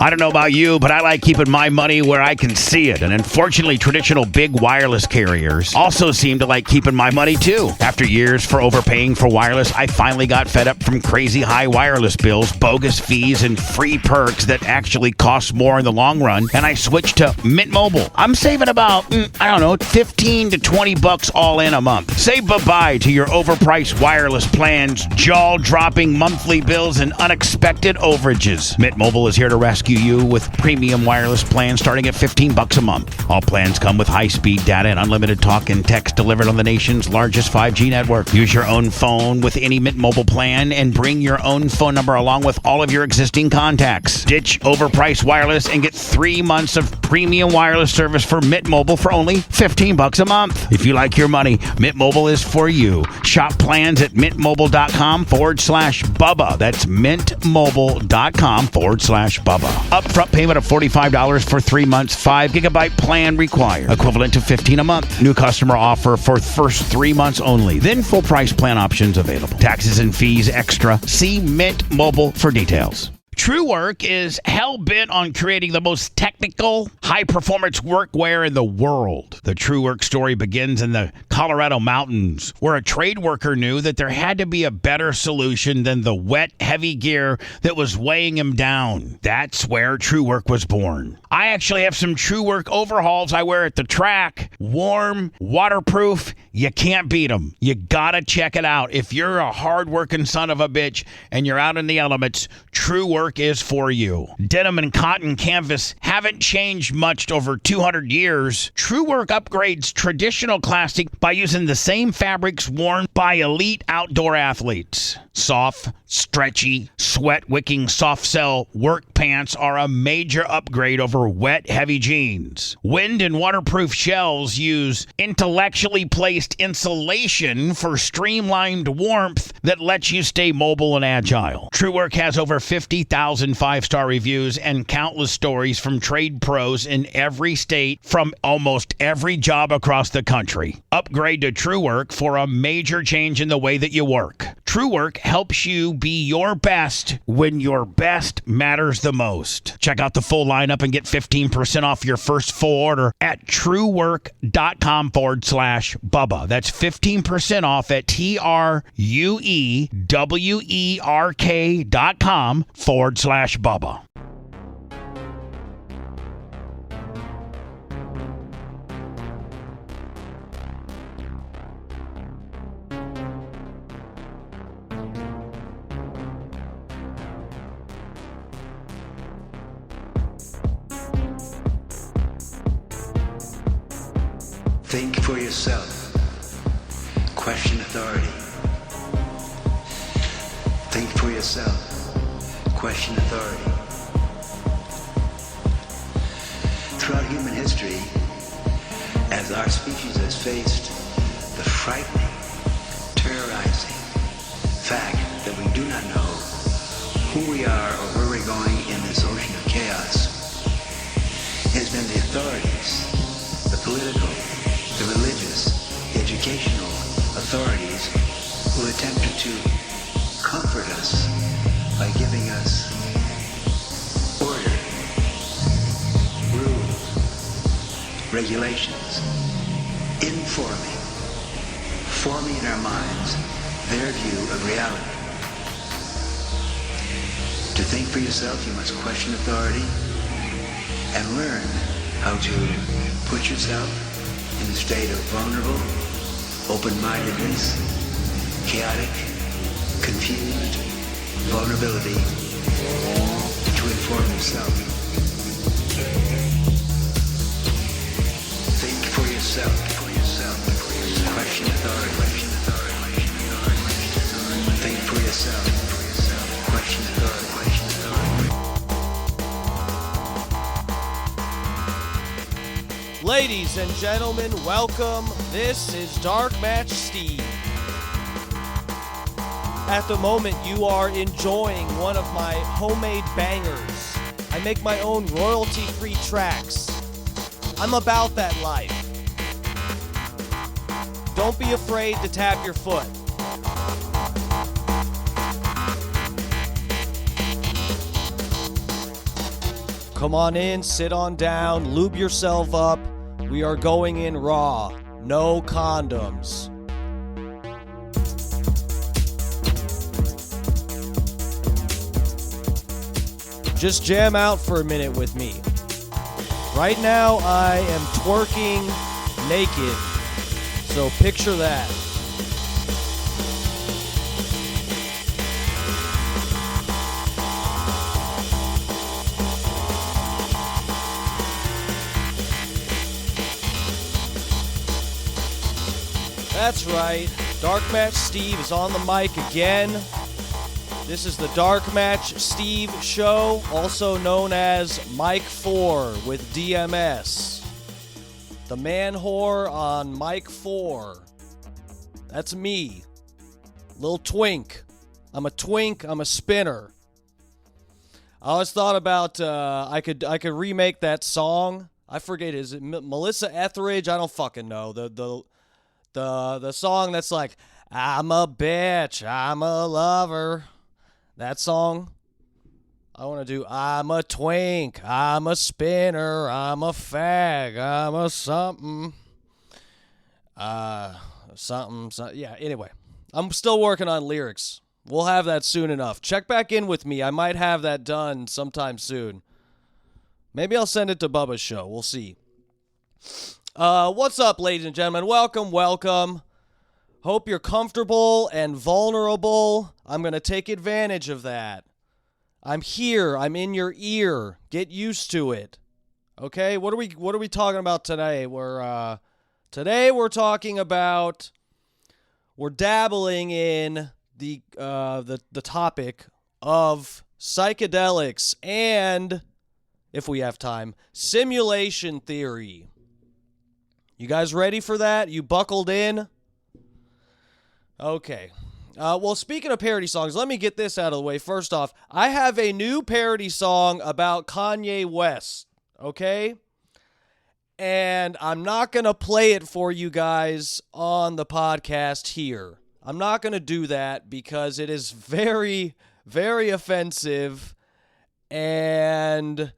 I don't know about you, but I like keeping my money where I can see it. And unfortunately, traditional big wireless carriers also seem to like keeping my money too. After years for overpaying for wireless, I finally got fed up from crazy high wireless bills, bogus fees, and free perks that actually cost more in the long run. And I switched to Mint Mobile. I'm saving about, 15 to 20 bucks all in a month. Say bye-bye to your overpriced wireless plans, jaw-dropping monthly bills, and unexpected overages. Mint Mobile is here to rescue you with premium wireless plans starting at 15 bucks a month. All plans come with high-speed data and unlimited talk and text delivered on the nation's largest 5G network. Use your own phone with any Mint Mobile plan and bring your own phone number along with all of your existing contacts. Ditch overpriced wireless and get 3 months of premium wireless service for Mint Mobile for only 15 bucks a month. If you like your money, Mint Mobile is for you. Shop plans at mintmobile.com/Bubba. That's mintmobile.com/Bubba. Upfront payment of $45 for 3 months, 5 gigabyte plan required, equivalent to $15 a month. New customer offer for first 3 months only. Then full price plan options available. Taxes and fees extra. See Mint Mobile for details. TrueWork is hell-bent on creating the most technical, high-performance workwear in the world. The TrueWork story begins in the Colorado mountains, where a trade worker knew that there had to be a better solution than the wet, heavy gear that was weighing him down. That's where TrueWork was born. I actually have some TrueWork overhauls I wear at the track. Warm, waterproof, you can't beat them. You gotta check it out. If you're a hard-working son of a bitch and you're out in the elements, TrueWork is for you. Denim and cotton canvas haven't changed much over 200 years. TrueWork upgrades traditional classic by using the same fabrics worn by elite outdoor athletes. Soft, stretchy, sweat-wicking soft-cell work pants are a major upgrade over wet, heavy jeans. Wind and waterproof shells use intellectually placed insulation for streamlined warmth that lets you stay mobile and agile. TrueWork has over 50,000 five-star reviews and countless stories from trade pros in every state from almost every job across the country. Upgrade to TrueWork for a major change in the way that you work. TrueWork helps you be your best when your best matters the most. Check out the full lineup and get 15% off your first full order at truework.com/Bubba. That's 15% off at truewerk.com/Bubba. Think for yourself. Question authority. Think for yourself. Question authority. Throughout human history, as our species has faced the frightening, terrorizing fact that we do not know who we are or where we're going in this ocean of chaos, it has been the authorities, the political, the religious, the educational authorities who attempted to comfort us by giving us order, rules, regulations, forming in our minds their view of reality. To think for yourself, you must question authority and learn how to put yourself in a state of vulnerable, open-mindedness, chaotic, confused vulnerability to inform yourself. Think for yourself, question authority, think for yourself, question authority. Ladies and gentlemen, welcome. This is Darkmatch Steve. At the moment, you are enjoying one of my homemade bangers. I make my own royalty-free tracks. I'm about that life. Don't be afraid to tap your foot. come on in, sit on down, lube yourself up. We are going in raw. No condoms. Just jam out for a minute with me. Right now, I am twerking naked. So picture that. That's right. Darkmatch Steve is on the mic again. This is the Darkmatch Steve Show, also known as Mike 4 with DMS. The man whore on Mike 4. That's me. Little twink. I'm a twink. I'm a spinner. I always thought about I could remake that song. I forget, is it Melissa Etheridge? I don't fucking know. The song that's like, I'm a bitch, I'm a lover. That song. I want to do, I'm a twink, I'm a spinner, I'm a fag, I'm a something. Something. Yeah, anyway. I'm still working on lyrics. We'll have that soon enough. Check back in with me. I might have that done sometime soon. Maybe I'll send it to Bubba's show. We'll see. What's up, ladies and gentlemen? Welcome. Hope you're comfortable and vulnerable. I'm going to take advantage of that. I'm here. I'm in your ear. Get used to it. Okay? What are we talking about today? Today we're talking about, we're dabbling in the topic of psychedelics and, if we have time, simulation theory. You guys ready for that? You buckled in? Okay. Well, speaking of parody songs, let me get this out of the way. First off, I have a new parody song about Kanye West, okay? And I'm not going to play it for you guys on the podcast here. I'm not going to do that because it is very, very offensive. And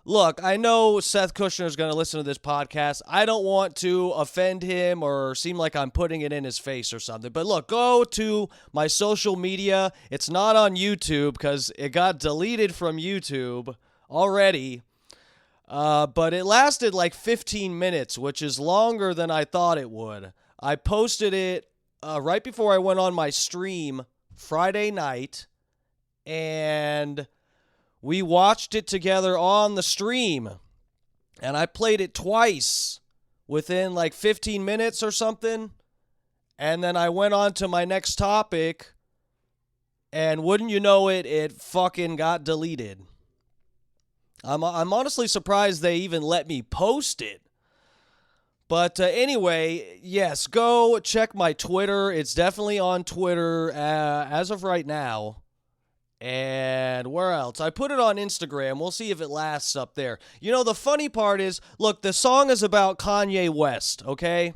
look, I know Seth Kushner is going to listen to this podcast. I don't want to offend him or seem like I'm putting it in his face or something. But look, go to my social media. It's not on YouTube because it got deleted from YouTube already. But it lasted like 15 minutes, which is longer than I thought it would. I posted it right before I went on my stream Friday night, and we watched it together on the stream, and I played it twice within like 15 minutes or something, and then I went on to my next topic, and wouldn't you know it, it fucking got deleted. I'm honestly surprised they even let me post it. But anyway, yes, go check my Twitter. It's definitely on Twitter as of right now. And where else? I put it on Instagram. We'll see if it lasts up there. You know, the funny part is, look, the song is about Kanye West, okay?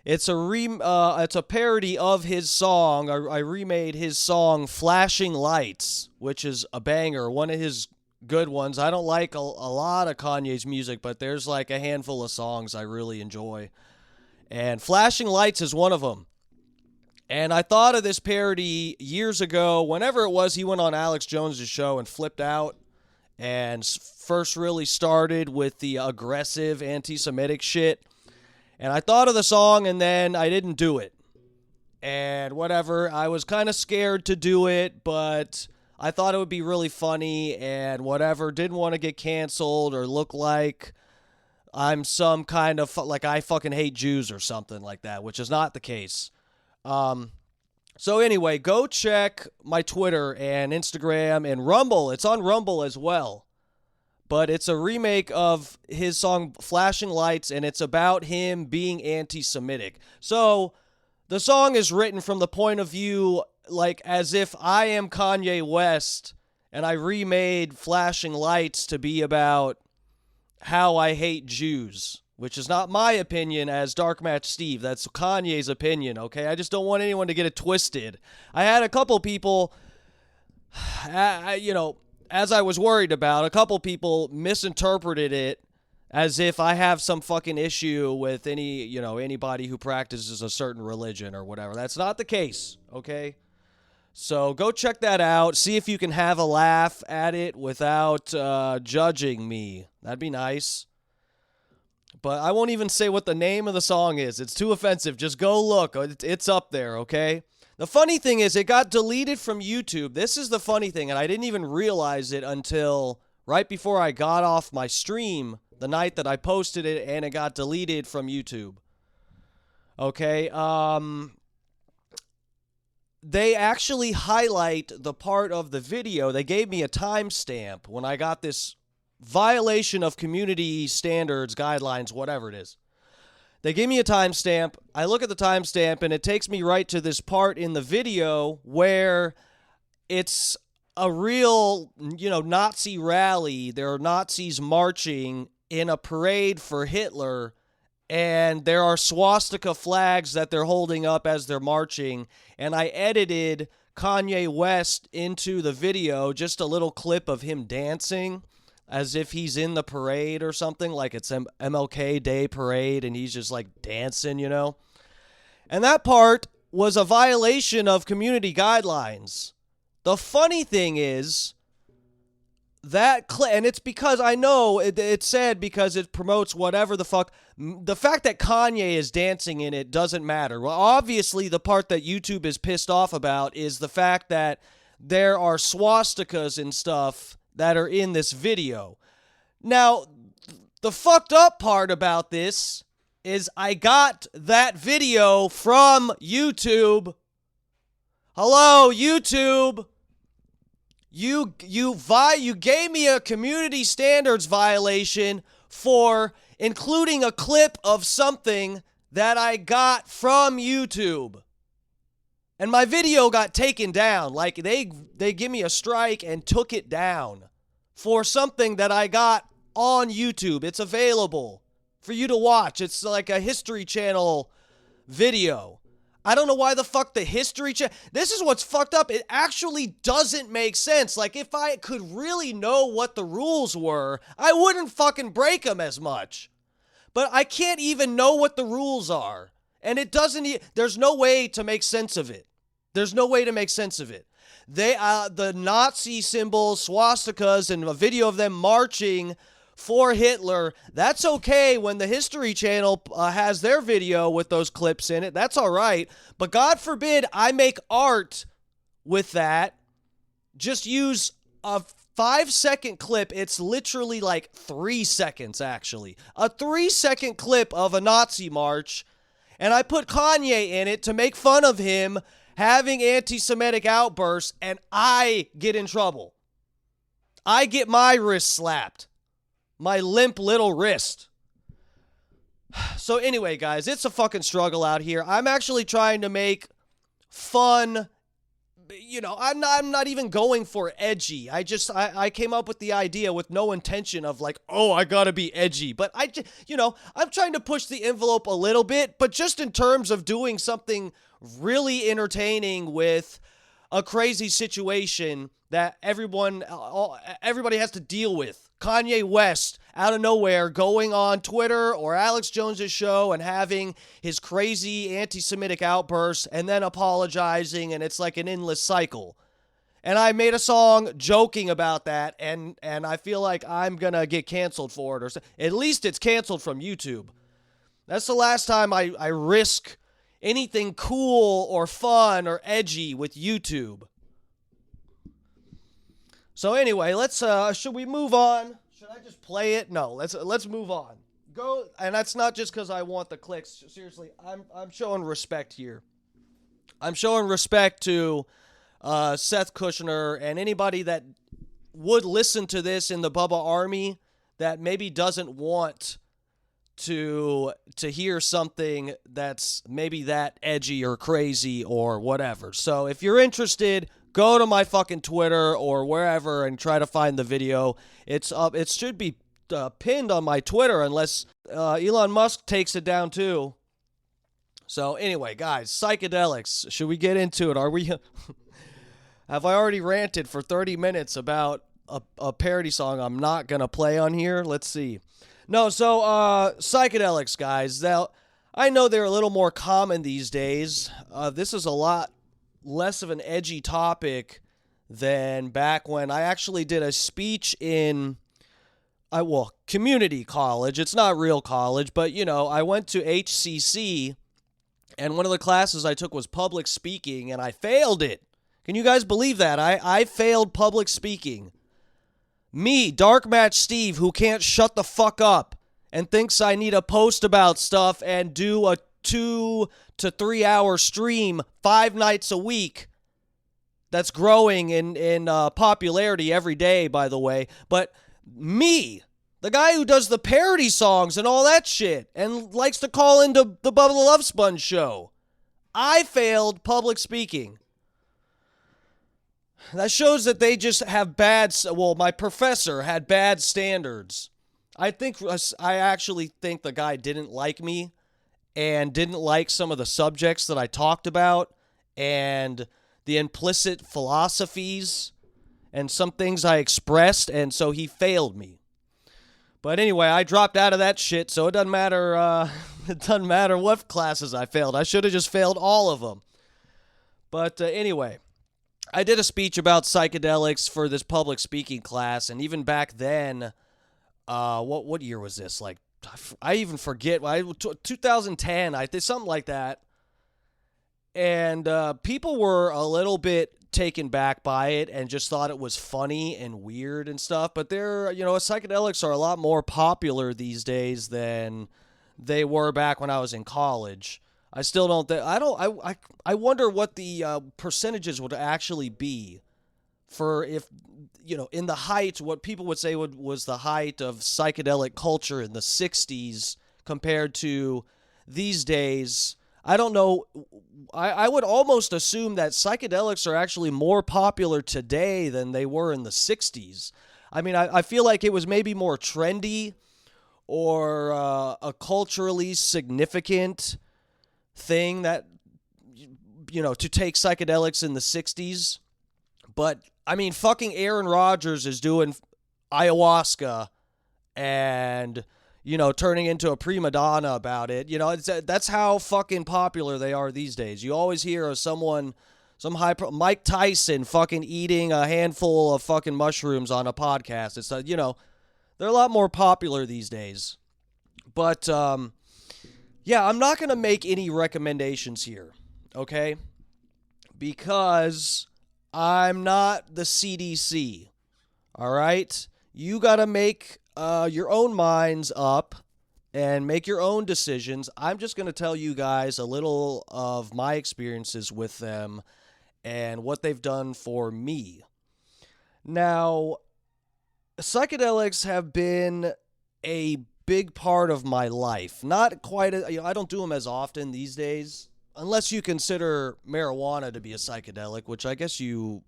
It's a parody of his song. I remade his song Flashing Lights, which is a banger, one of his good ones. I don't like a lot of Kanye's music, but there's like a handful of songs I really enjoy. And Flashing Lights is one of them. And I thought of this parody years ago. Whenever it was, he went on Alex Jones' show and flipped out and first really started with the aggressive anti-Semitic shit. And I thought of the song, and then I didn't do it. And whatever, I was kind of scared to do it, but I thought it would be really funny and whatever. Didn't want to get canceled or look like I'm some kind of, like I fucking hate Jews or something like that, which is not the case. So anyway, go check my Twitter and Instagram and Rumble. It's on Rumble as well. But it's a remake of his song Flashing Lights, and it's about him being anti-Semitic. So the song is written from the point of view, like as if I am Kanye West, and I remade Flashing Lights to be about how I hate Jews. Which is not my opinion as Darkmatch Steve. That's Kanye's opinion, okay? I just don't want anyone to get it twisted. I had a couple people, as I was worried about, a couple people misinterpreted it as if I have some fucking issue with anybody who practices a certain religion or whatever. That's not the case, okay? So go check that out. See if you can have a laugh at it without judging me. That'd be nice. But I won't even say what the name of the song is. It's too offensive. Just go look. It's up there, okay? The funny thing is it got deleted from YouTube. This is the funny thing, and I didn't even realize it until right before I got off my stream the night that I posted it, and it got deleted from YouTube. Okay, they actually highlight the part of the video. They gave me a timestamp when I got this violation of community standards, guidelines, whatever it is. They gave me a timestamp. I look at the timestamp, and it takes me right to this part in the video where it's a real, Nazi rally. There are Nazis marching in a parade for Hitler, and there are swastika flags that they're holding up as they're marching, and I edited Kanye West into the video, just a little clip of him dancing as if he's in the parade or something, like it's MLK Day parade, and he's just like dancing, And that part was a violation of community guidelines. The funny thing is, that clip, and it's because I know it said because it promotes whatever the fuck. The fact that Kanye is dancing in it doesn't matter. Well, obviously, the part that YouTube is pissed off about is the fact that there are swastikas and stuff that are in this video. Now, the fucked up part about this is I got that video from YouTube. Hello, YouTube. You gave me a community standards violation for including a clip of something that I got from YouTube. And my video got taken down. Like they give me a strike and took it down for something that I got on YouTube. It's available for you to watch. It's like a History Channel video. I don't know why the fuck the History Channel. This is what's fucked up. It actually doesn't make sense. Like, if I could really know what the rules were, I wouldn't fucking break them as much. But I can't even know what the rules are. And it doesn't, there's no way to make sense of it. There's no way to make sense of it. The Nazi symbols, swastikas, and a video of them marching for Hitler, that's okay when the History Channel has their video with those clips in it. That's all right. But God forbid I make art with that. Just use a 5-second clip. It's literally like 3 seconds, actually. A 3-second clip of a Nazi march. And I put Kanye in it to make fun of him having anti-Semitic outbursts, and I get in trouble. I get my wrist slapped. My limp little wrist. So anyway, guys, it's a fucking struggle out here. I'm actually trying to make fun. I'm not even going for edgy. I came up with the idea with no intention of like, oh, I gotta be edgy. But I'm trying to push the envelope a little bit, but just in terms of doing something really entertaining with a crazy situation that everybody has to deal with. Kanye West, out of nowhere, going on Twitter or Alex Jones's show and having his crazy anti-Semitic outbursts and then apologizing, and it's like an endless cycle. And I made a song joking about that, and I feel like I'm gonna get canceled for it, or at least it's canceled from YouTube. That's the last time I risk anything cool or fun or edgy with YouTube. So anyway, let's should we move on? Should I just play it? No, let's move on. Go, and that's not just because I want the clicks. Seriously, I'm showing respect here. I'm showing respect to Seth Kushner and anybody that would listen to this in the Bubba Army that maybe doesn't want to hear something that's maybe that edgy or crazy or whatever. So if you're interested, go to my fucking Twitter or wherever and try to find the video. It's up. It should be pinned on my Twitter unless Elon Musk takes it down too. So anyway, guys, psychedelics. Should we get into it? Are we? Have I already ranted for 30 minutes about a parody song I'm not going to play on here. Let's see. No, so psychedelics, guys. Now, I know they're a little more common these days. This is a lot less of an edgy topic than back when I actually did a speech in community college. It's not real college, but, I went to HCC, and one of the classes I took was public speaking, and I failed it. Can you guys believe that? I failed public speaking. Me, Darkmatch Steve, who can't shut the fuck up and thinks I need to post about stuff and do a 2 to 3 hour stream 5 nights a week. That's growing in popularity every day, by the way. But me, the guy who does the parody songs and all that shit and likes to call into the Bubba the Love Sponge show, I failed public speaking. That shows that they just have my professor had bad standards. I actually think the guy didn't like me and didn't like some of the subjects that I talked about and the implicit philosophies and some things I expressed, and so he failed me. But anyway, I dropped out of that shit, so it doesn't matter. It doesn't matter what classes I failed. I should have just failed all of them. But anyway, I did a speech about psychedelics for this public speaking class, and even back then, what year was this? Like, I even forget. 2010, I did something like that. And people were a little bit taken back by it and just thought it was funny and weird and stuff. But psychedelics are a lot more popular these days than they were back when I was in college. I still don't. I wonder what the percentages would actually be for if in the height, what people would say was the height of psychedelic culture in the 60s compared to these days. I don't know. I would almost assume that psychedelics are actually more popular today than they were in the 60s. I mean, I feel like it was maybe more trendy or a culturally significant thing that, to take psychedelics in the 60s. But, I mean, fucking Aaron Rodgers is doing ayahuasca and turning into a prima donna about it. That's how fucking popular they are these days. You always hear of Mike Tyson fucking eating a handful of fucking mushrooms on a podcast. It's they're a lot more popular these days. But I'm not going to make any recommendations here, okay? Because I'm not the CDC. All right? You got to make your own minds up and make your own decisions. I'm just going to tell you guys a little of my experiences with them and what they've done for me. Now, psychedelics have been a big part of my life. Not quite, I don't do them as often these days, unless you consider marijuana to be a psychedelic, which I guess you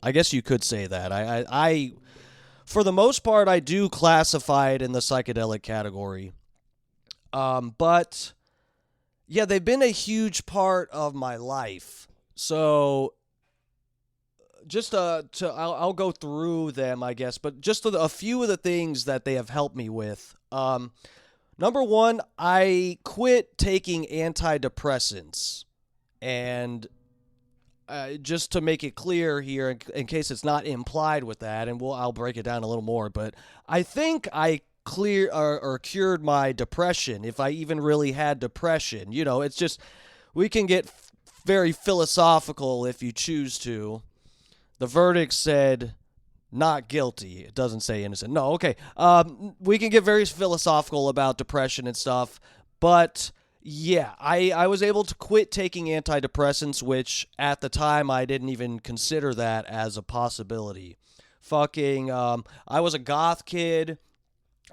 could say that. I for the most part, I do classify it in the psychedelic category. But yeah, they've been a huge part of my life. So just I'll go through them, I guess, but just a few of the things that they have helped me with. Number one, I quit taking antidepressants, and just to make it clear here, in case it's not implied with that, and I'll break it down a little more, but I think I cured my depression, if I even really had depression. It's just, we can get very philosophical if you choose to. The verdict said not guilty. It doesn't say innocent. No, okay. We can get very philosophical about depression and stuff, but yeah, I was able to quit taking antidepressants, which at the time I didn't even consider that as a possibility. I was a goth kid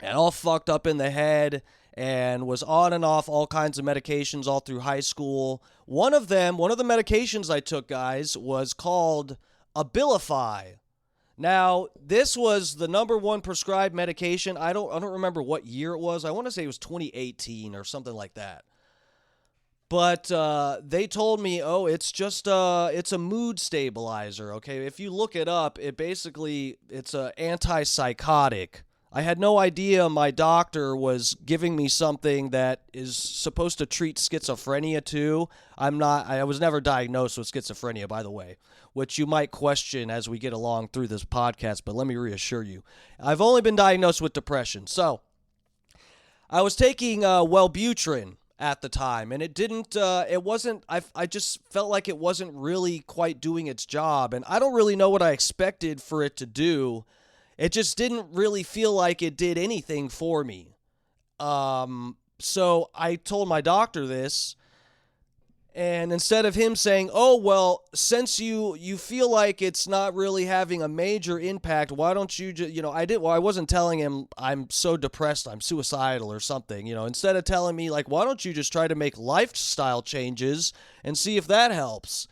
and all fucked up in the head and was on and off all kinds of medications all through high school. One of the medications I took, guys, was called Abilify. Now, this was the number one prescribed medication. I don't remember what year it was. I want to say it was 2018 or something like that. But they told me, oh, it's just it's a mood stabilizer. Okay, if you look it up, it's a antipsychotic. I had no idea my doctor was giving me something that is supposed to treat schizophrenia too. I was never diagnosed with schizophrenia, by the way, which you might question as we get along through this podcast, but let me reassure you. I've only been diagnosed with depression. So, I was taking Wellbutrin at the time, and I just felt like it wasn't really quite doing its job, and I don't really know what I expected for it to do. It just didn't really feel like it did anything for me. So I told my doctor this, and instead of him saying, oh, well, since you feel like it's not really having a major impact, why don't you just, I wasn't telling him I'm so depressed, I'm suicidal or something, instead of telling me, like, why don't you just try to make lifestyle changes and see if that helps?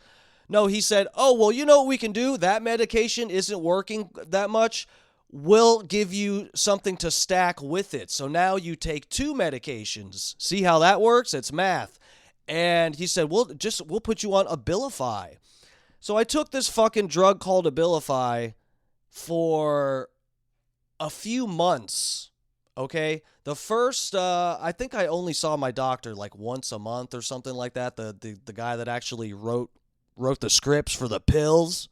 No, he said, oh, well, you know what we can do? That medication isn't working that much. We'll give you something to stack with it. So now you take 2 medications. See how that works? It's math. And he said, we'll put you on Abilify. So I took this fucking drug called Abilify for a few months. Okay? The first, I think I only saw my doctor like once a month or something like that. The guy that actually wrote the scripts for the pills.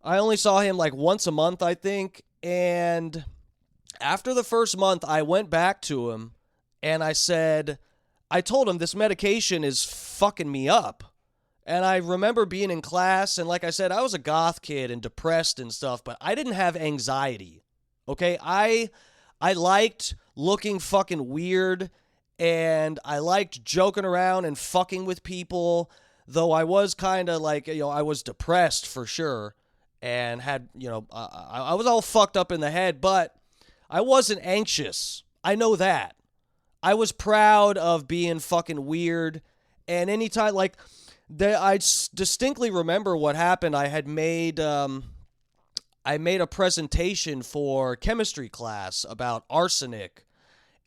I only saw him like once a month, I think. And after the first month, I went back to him and I told him this medication is fucking me up. And I remember being in class, and like I said, I was a goth kid and depressed and stuff, but I didn't have anxiety. Okay? I liked looking fucking weird, and I liked joking around and fucking with people, though I was kind of like, I was depressed for sure. And had, I was all fucked up in the head, but I wasn't anxious. I know that. I was proud of being fucking weird. And anytime, I distinctly remember what happened. I made a presentation for chemistry class about arsenic.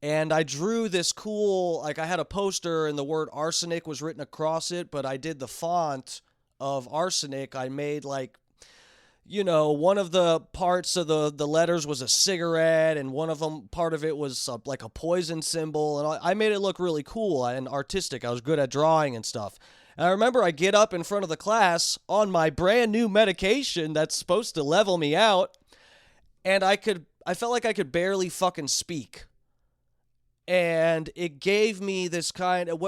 And I drew this cool, I had a poster and the word arsenic was written across it, but I did the font of arsenic. I made one of the parts of the letters was a cigarette, and part of it was like a poison symbol, and I made it look really cool and artistic. I was good at drawing and stuff. And I remember I get up in front of the class on my brand new medication that's supposed to level me out, and I felt like I could barely fucking speak. And it gave me this kind of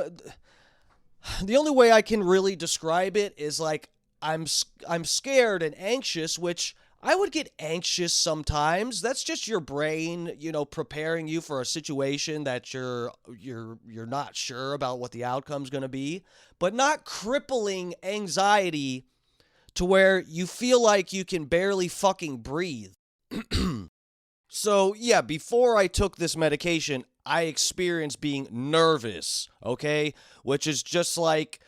the only way I can really describe it is like I'm scared and anxious, which I would get anxious sometimes. That's just your brain, preparing you for a situation that you're not sure about what the outcome's going to be, but not crippling anxiety to where you feel like you can barely fucking breathe. So, yeah, before I took this medication, I experienced being nervous, okay? Which is just like,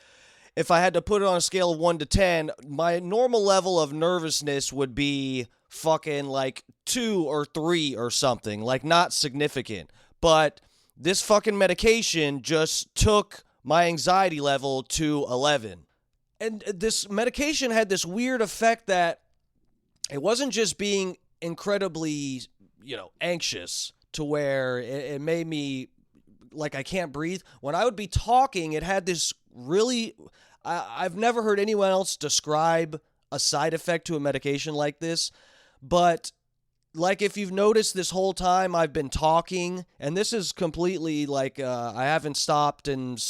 if I had to put it on a scale of 1 to 10, my normal level of nervousness would be fucking like 2 or 3 or something, like not significant. But this fucking medication just took my anxiety level to 11. And this medication had this weird effect that it wasn't just being incredibly, anxious to where it made me like I can't breathe. When I would be talking, it had this really, I've never heard anyone else describe a side effect to a medication like this, but like if you've noticed this whole time I've been talking, and this is completely like I haven't stopped and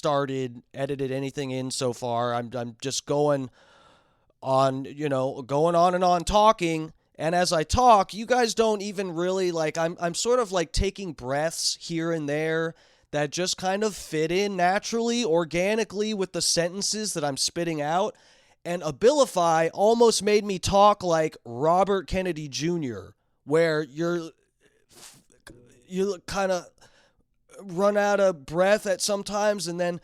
edited anything in so far. I'm just going on and on talking. And as I talk, you guys don't even really I'm sort of like taking breaths here and there that just kind of fit in naturally, organically with the sentences that I'm spitting out. And Abilify almost made me talk like Robert Kennedy Jr., where you kind of run out of breath at sometimes, and then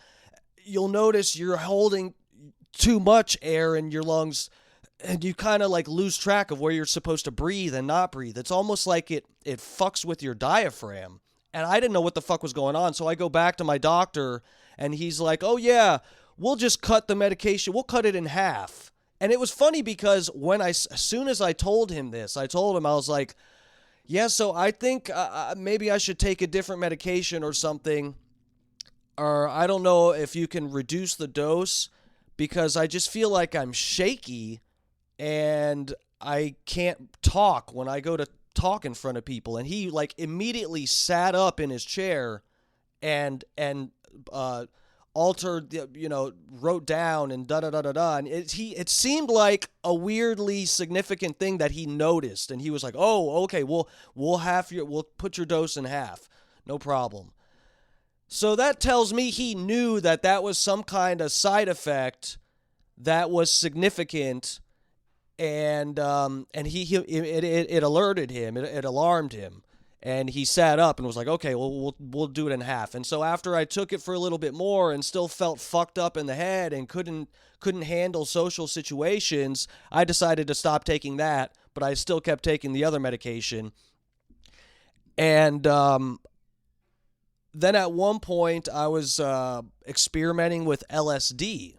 you'll notice you're holding too much air in your lungs, and you kind of like lose track of where you're supposed to breathe and not breathe. It's almost like it fucks with your diaphragm. And I didn't know what the fuck was going on. So I go back to my doctor And he's like, oh, yeah, we'll just cut the medication. We'll cut it in half. And it was funny because as soon as I told him this, I was like, yeah, so I think maybe I should take a different medication or something. Or I don't know if you can reduce the dose because I just feel like I'm shaky and I can't talk when I go to talk in front of people. And he like immediately sat up in his chair and altered, wrote down and da-da-da-da-da. And it seemed like a weirdly significant thing that he noticed. And he was like, oh, okay, we'll put your dose in half. No problem. So that tells me he knew that was some kind of side effect that was significant, and it alerted him, it alarmed him, and he sat up and was like, okay, well we'll do it in half. And so after I took it for a little bit more and still felt fucked up in the head and couldn't handle social situations, I decided to stop taking that, but I still kept taking the other medication. And then at one point, I was experimenting with LSD.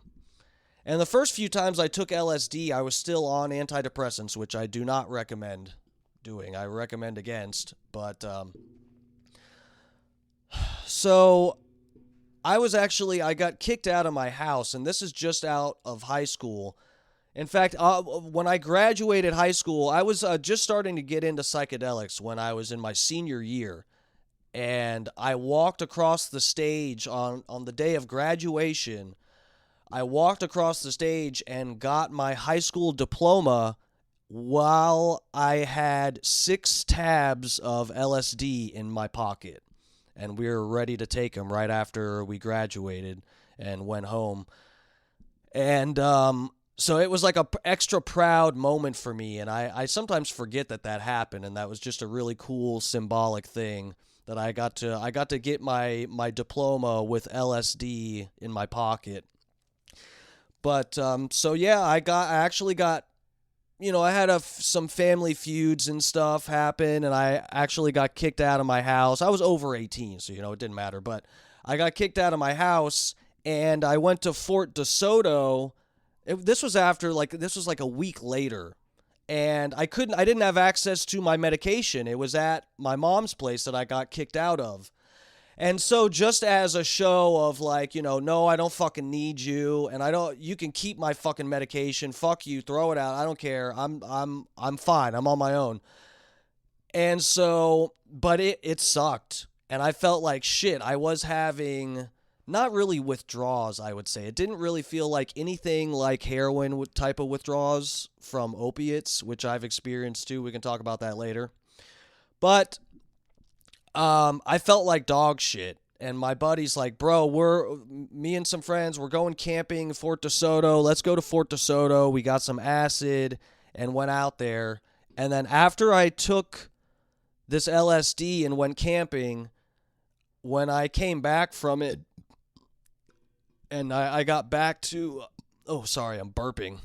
And the first few times I took LSD, I was still on antidepressants, which I do not recommend doing. I recommend against. But, so I got kicked out of my house, and this is just out of high school. In fact, when I graduated high school, I was just starting to get into psychedelics when I was in my senior year. And I walked across the stage on the day of graduation. I walked across the stage and got my high school diploma while I had 6 tabs of LSD in my pocket. And we were ready to take them right after we graduated and went home. And so it was like a extra proud moment for me. And I sometimes forget that happened. And that was just a really cool symbolic thing. That I got to get my diploma with LSD in my pocket. But so yeah, I actually got, I had some family feuds and stuff happen, and I actually got kicked out of my house. I was over 18, so it didn't matter. But I got kicked out of my house, and I went to Fort DeSoto. This was like a week later. And I didn't have access to my medication. It was at my mom's place that I got kicked out of. And so just as a show of like, no, I don't fucking need you, and you can keep my fucking medication. Fuck you, throw it out. I don't care. I'm fine. I'm on my own. And so, but it sucked. And I felt like shit. I was having not really withdrawals, I would say. It didn't really feel like anything like heroin type of withdrawals from opiates, which I've experienced too. We can talk about that later. But I felt like dog shit. And my buddy's like, bro, me and some friends, we're going camping in Fort DeSoto. Let's go to Fort DeSoto. We got some acid and went out there. And then after I took this LSD and went camping, when I came back from it, and I got back to, I'm burping.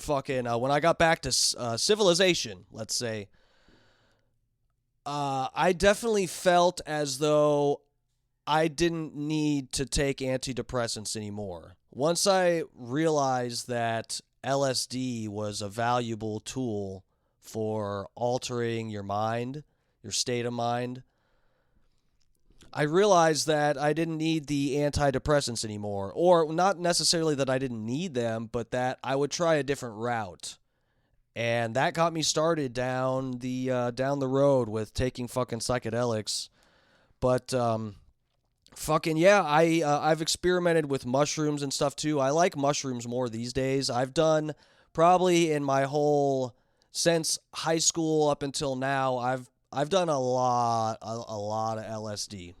When I got back to civilization, let's say, I definitely felt as though I didn't need to take antidepressants anymore. Once I realized that LSD was a valuable tool for altering your mind, your state of mind, I realized that I didn't need the antidepressants anymore. Or not necessarily that I didn't need them, but that I would try a different route. And that got me started down the road with taking fucking psychedelics. But fucking yeah, I've experimented with mushrooms and stuff too. I like mushrooms more these days. I've done probably in my whole since high school up until now, I've done a lot of LSD.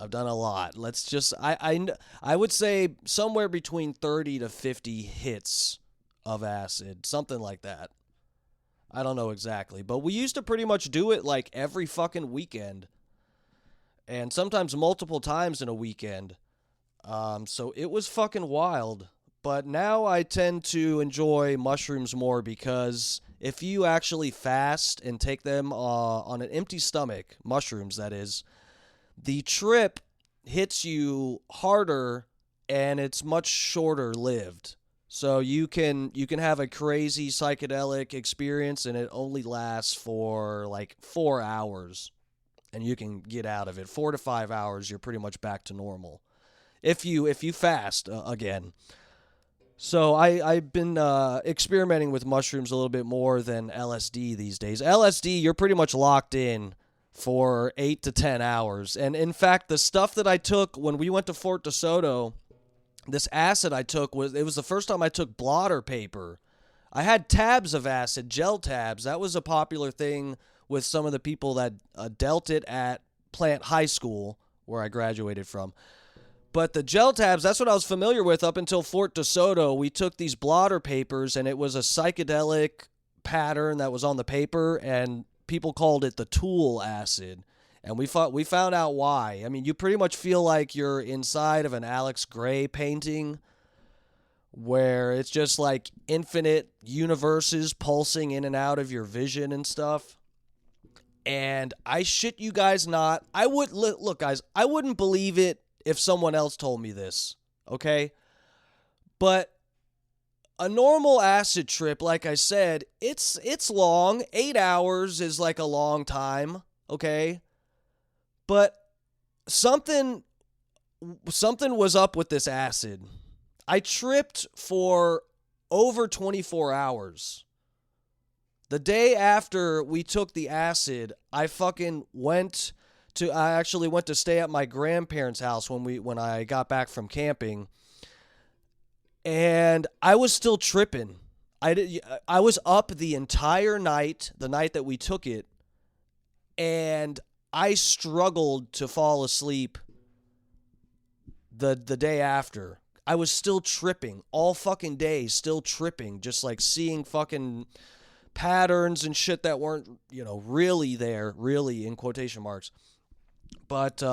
I've done a lot. Let's just I would say somewhere between 30 to 50 hits of acid, something like that. I don't know exactly, but we used to pretty much do it like every fucking weekend. And sometimes multiple times in a weekend. So it was fucking wild. But now I tend to enjoy mushrooms more because if you actually fast and take them on an empty stomach, mushrooms that is, the trip hits you harder and it's much shorter lived. So you can have a crazy psychedelic experience and it only lasts for like 4 hours and you can get out of it. 4 to 5 hours, you're pretty much back to normal. If you fast again. So I've been experimenting with mushrooms a little bit more than LSD these days. LSD, you're pretty much locked in for 8 to 10 hours. And in fact, the stuff that I took when we went to Fort DeSoto, this acid I took, was the first time I took blotter paper. I had tabs of acid, gel tabs. That was a popular thing with some of the people that dealt it at Plant High School, where I graduated from. But the gel tabs, that's what I was familiar with up until Fort DeSoto. We took these blotter papers, and it was a psychedelic pattern that was on the paper, and people called it the tool acid. And we found out why. I mean, you pretty much feel like you're inside of an Alex Gray painting where it's just like infinite universes pulsing in and out of your vision and stuff. And I shit you guys not. Look, guys, I wouldn't believe it if someone else told me this, okay? But a normal acid trip, like I said, it's long. 8 hours is like a long time, okay? But something was up with this acid. I tripped for over 24 hours. The day after we took the acid, I actually went to stay at my grandparents' house when I got back from camping. And I was still tripping. I was up the entire night, the night that we took it, and I struggled to fall asleep the day after. I was still tripping all fucking day, still tripping, just like seeing fucking patterns and shit that weren't, really there, really in quotation marks. But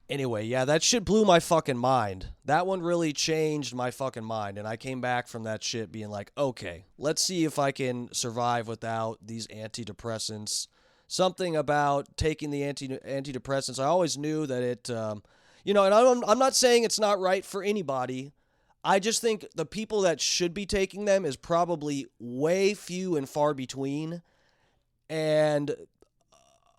anyway, yeah, that shit blew my fucking mind. That one really changed my fucking mind, and I came back from that shit being like, okay, let's see if I can survive without these antidepressants. Something about taking the antidepressants, I always knew that it, and I'm not saying it's not right for anybody. I just think the people that should be taking them is probably way few and far between. And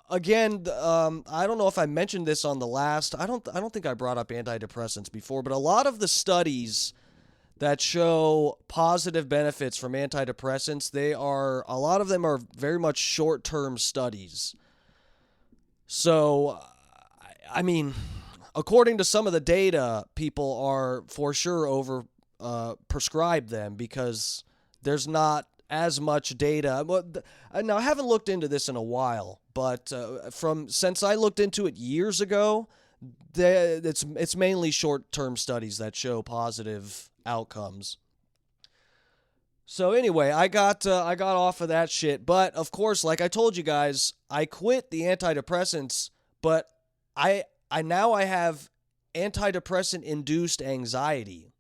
again, I don't know if I mentioned this on the last. I don't think I brought up antidepressants before, but a lot of the studies that show positive benefits from antidepressants, a lot of them are very much short-term studies. So, I mean, according to some of the data, people are for sure over prescribed them because there's not as much data. Now, I haven't looked into this in a while, but since I looked into it years ago, it's mainly short-term studies that show positive outcomes. So anyway, I got off of that shit, but of course, like I told you guys, I quit the antidepressants, but I now have antidepressant-induced anxiety.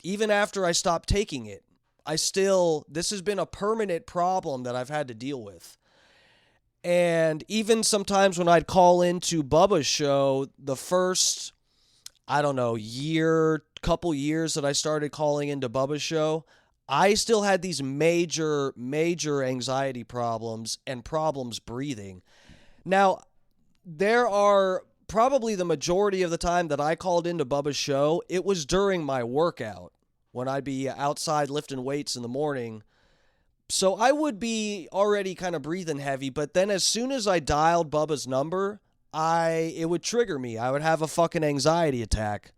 Even after I stopped taking it, this has been a permanent problem that I've had to deal with. And even sometimes when I'd call into Bubba's show, the first, couple years that I started calling into Bubba's show, I still had these major, major anxiety problems and problems breathing. Now, there are probably the majority of the time that I called into Bubba's show, it was during my workout when I'd be outside lifting weights in the morning. So I would be already kind of breathing heavy, but then as soon as I dialed Bubba's number, it would trigger me. I would have a fucking anxiety attack,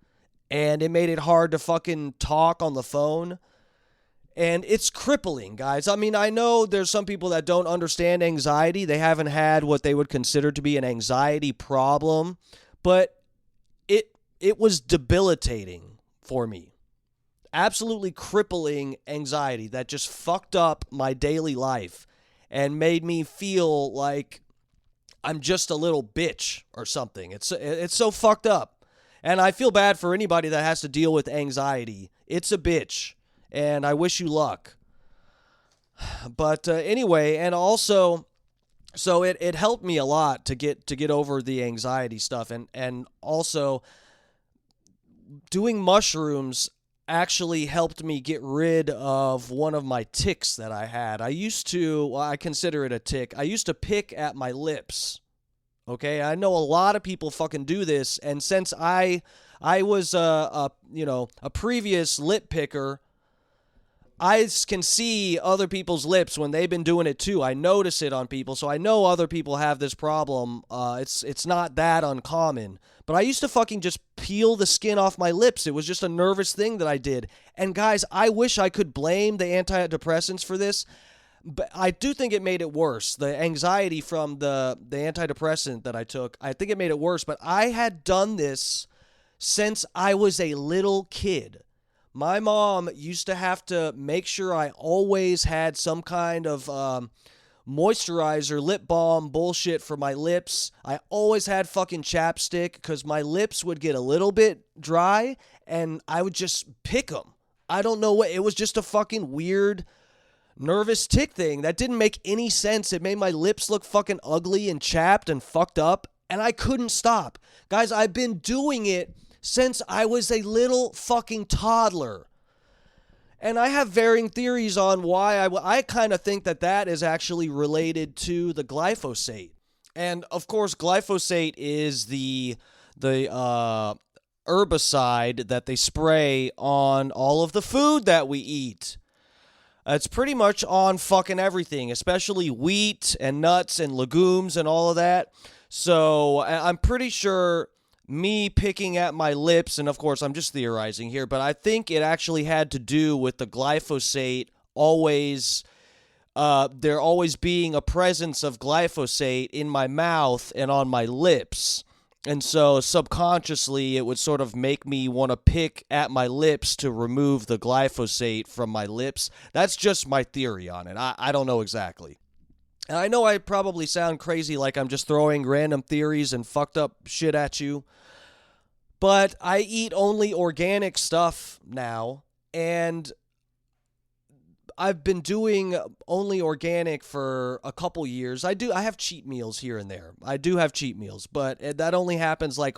and it made it hard to fucking talk on the phone. And it's crippling, guys. I mean, I know there's some people that don't understand anxiety. They haven't had what they would consider to be an anxiety problem, but it was debilitating for me. Absolutely crippling anxiety that just fucked up my daily life and made me feel like I'm just a little bitch or something. It's so fucked up. And I feel bad for anybody that has to deal with anxiety. It's a bitch. And I wish you luck. But anyway, and also, So it helped me a lot to get over the anxiety stuff, and also doing mushrooms actually helped me get rid of one of my tics that I had. I consider it a tic. I used to pick at my lips. Okay, I know a lot of people fucking do this, and since I was a previous lip picker, I can see other people's lips when they've been doing it too. I notice it on people, so I know other people have this problem. It's not that uncommon. But I used to fucking just peel the skin off my lips. It was just a nervous thing that I did. And guys, I wish I could blame the antidepressants for this, but I do think it made it worse. The anxiety from the antidepressant that I took, I think it made it worse. But I had done this since I was a little kid. My mom used to have to make sure I always had some kind of moisturizer, lip balm bullshit for my lips. I always had fucking chapstick because my lips would get a little bit dry and I would just pick them. I don't know what, it was just a fucking weird nervous tic thing that didn't make any sense. It made my lips look fucking ugly and chapped and fucked up, and I couldn't stop. Guys, I've been doing it since I was a little fucking toddler. And I have varying theories on why. I kind of think that is actually related to the glyphosate. And of course, glyphosate is the herbicide that they spray on all of the food that we eat. It's pretty much on fucking everything, especially wheat and nuts and legumes and all of that. So I'm pretty sure me picking at my lips, and of course I'm just theorizing here, but I think it actually had to do with the glyphosate there always being a presence of glyphosate in my mouth and on my lips. And so subconsciously it would sort of make me want to pick at my lips to remove the glyphosate from my lips. That's just my theory on it. I don't know exactly. And I know I probably sound crazy, like I'm just throwing random theories and fucked up shit at you, but I eat only organic stuff now, and I've been doing only organic for a couple years. I have cheat meals here and there. I do have cheat meals, but that only happens like,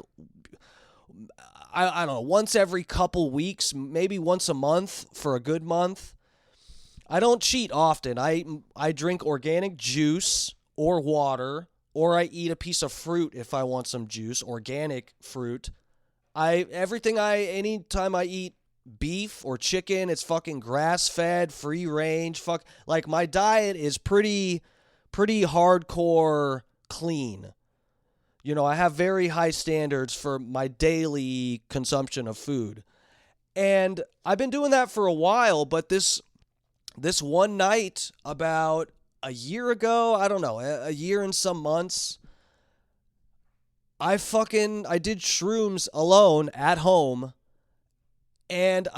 I don't know, once every couple weeks, maybe once a month for a good month. I don't cheat often. I drink organic juice or water, or I eat a piece of fruit if I want some juice, organic fruit. Anytime I eat beef or chicken, it's fucking grass-fed, free range. Like my diet is pretty hardcore clean. You know, I have very high standards for my daily consumption of food. And I've been doing that for a while, but this one night about a year ago, I don't know, a year and some months, I did shrooms alone at home, and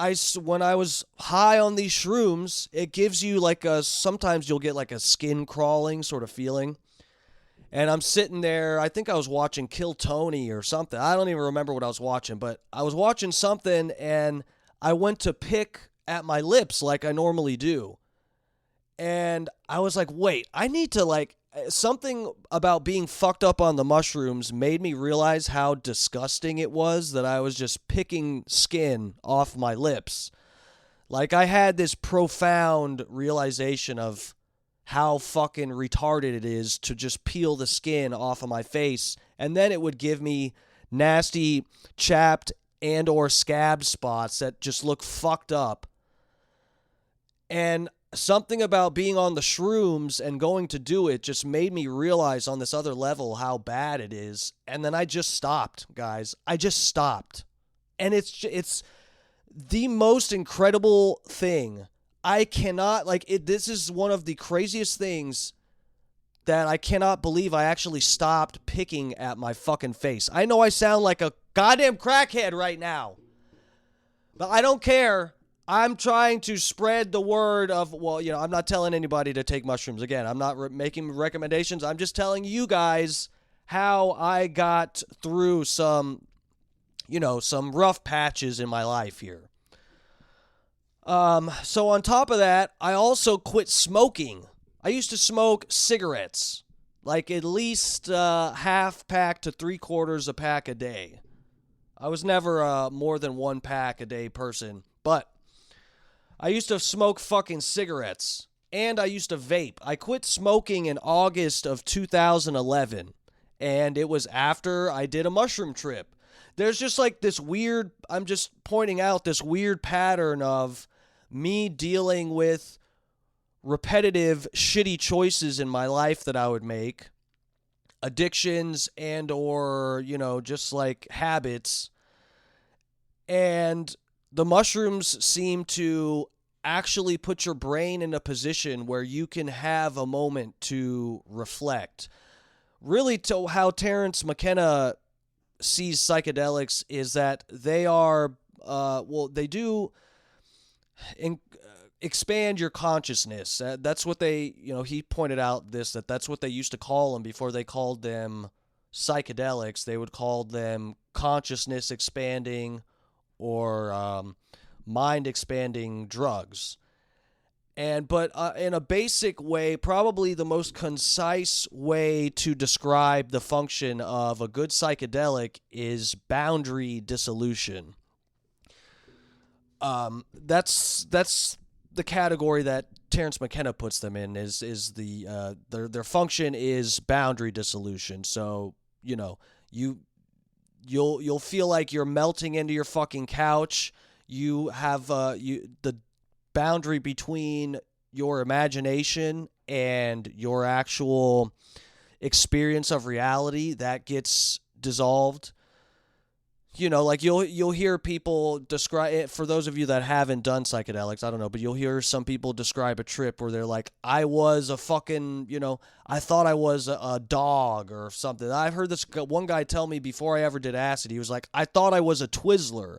when I was high on these shrooms, it gives you sometimes you'll get like a skin crawling sort of feeling. And I'm sitting there, I think I was watching Kill Tony or something. I don't even remember what I was watching, but I was watching something and I went to pick at my lips like I normally do. And I was like, wait, I need to something about being fucked up on the mushrooms made me realize how disgusting it was that I was just picking skin off my lips. Like I had this profound realization of how fucking retarded it is to just peel the skin off of my face, and then it would give me nasty chapped and or scab spots that just look fucked up. And something about being on the shrooms and going to do it just made me realize on this other level how bad it is. And then I just stopped, guys. I just stopped. And it's the most incredible thing. I cannot, this is one of the craziest things that I cannot believe I actually stopped picking at my fucking face. I know I sound like a goddamn crackhead right now, but I don't care. I'm trying to spread the word of, I'm not telling anybody to take mushrooms. Again, I'm not making recommendations. I'm just telling you guys how I got through some rough patches in my life here. So on top of that, I also quit smoking. I used to smoke cigarettes, like at least half pack to 3/4 a pack a day. I was never a more than 1 pack a day person, but I used to smoke fucking cigarettes, and I used to vape. I quit smoking in August of 2011, and it was after I did a mushroom trip. There's just like this weird, I'm just pointing out this weird pattern of me dealing with repetitive, shitty choices in my life that I would make, addictions and or, just like habits. And the mushrooms seem to actually put your brain in a position where you can have a moment to reflect. Really, to how Terence McKenna sees psychedelics is that they are, they do expand your consciousness. That's what they, he pointed out that's what they used to call them before they called them psychedelics. They would call them consciousness expanding or mind expanding drugs. But in a basic way, probably the most concise way to describe the function of a good psychedelic is boundary dissolution. That's the category that Terence McKenna puts them in. Is the their function is boundary dissolution. So you'll feel like you're melting into your fucking couch. You have the boundary between your imagination and your actual experience of reality that gets dissolved. Like you'll hear people describe it. For those of you that haven't done psychedelics, I don't know, but you'll hear some people describe a trip where they're like, I was a fucking, I thought I was a dog or something. I've heard this one guy tell me before I ever did acid, he was like, I thought I was a Twizzler.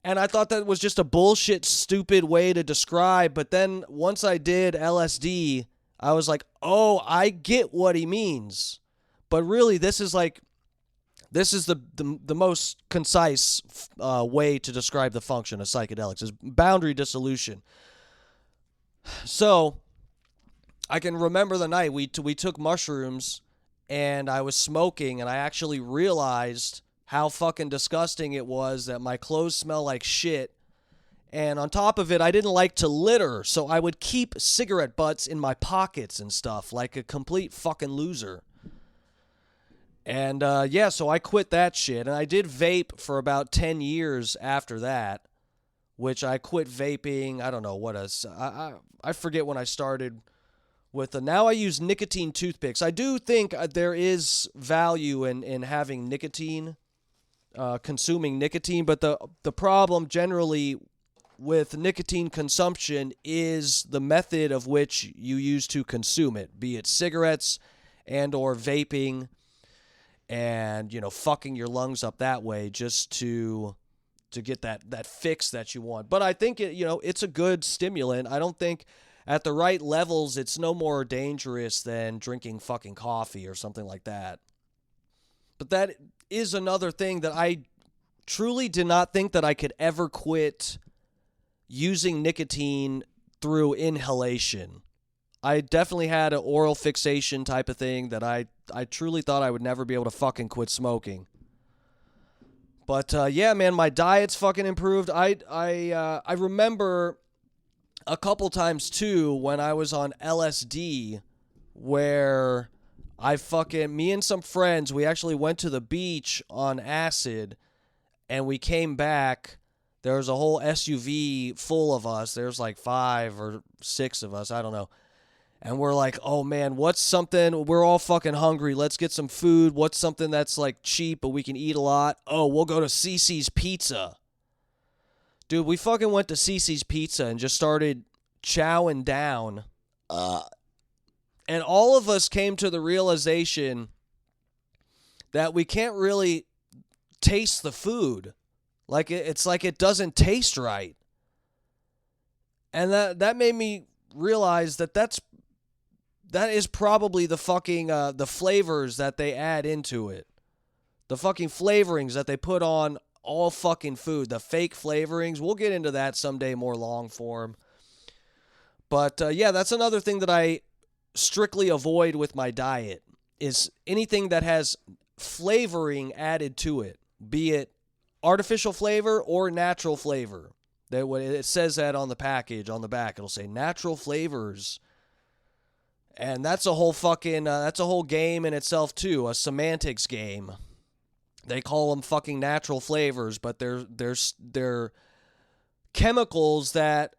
And I thought that was just a bullshit, stupid way to describe. But then once I did LSD, I was like, oh, I get what he means. But really, this is the most concise way to describe the function of psychedelics is boundary dissolution. So I can remember the night we took mushrooms and I was smoking, and I actually realized how fucking disgusting it was that my clothes smell like shit. And on top of it, I didn't like to litter, so I would keep cigarette butts in my pockets and stuff like a complete fucking loser. And so I quit that shit. And I did vape for about 10 years after that, which I quit vaping. I don't know what I forget when I started with now I use nicotine toothpicks. I do think there is value in having nicotine, consuming nicotine, but the problem generally with nicotine consumption is the method of which you use to consume it, be it cigarettes and or vaping, and fucking your lungs up that way just to get that fix that you want. But I think it's a good stimulant. I don't think at the right levels it's no more dangerous than drinking fucking coffee or something like that. But that is another thing that I truly did not think that I could ever quit using nicotine through inhalation. I definitely had an oral fixation type of thing that I truly thought I would never be able to fucking quit smoking. But yeah, man, my diet's fucking improved. I remember a couple times too when I was on LSD where me and some friends, we actually went to the beach on acid, and we came back. There was a whole SUV full of us. There's like 5 or 6 of us, I don't know. And we're like, oh man, what's something, we're all fucking hungry, let's get some food. What's something that's like cheap but we can eat a lot? Oh, we'll go to CC's Pizza. Dude, we fucking went to CC's Pizza and just started chowing down. And all of us came to the realization that we can't really taste the food. Like it's like it doesn't taste right. And that made me realize that is probably the fucking the flavors that they add into it. The fucking flavorings that they put on all fucking food, the fake flavorings. We'll get into that someday more long form. But yeah, that's another thing that I strictly avoid with my diet is anything that has flavoring added to it, be it artificial flavor or natural flavor. It says that on the package, on the back. It'll say natural flavors. And that's a whole that's a whole game in itself too, a semantics game. They call them fucking natural flavors, but they're chemicals that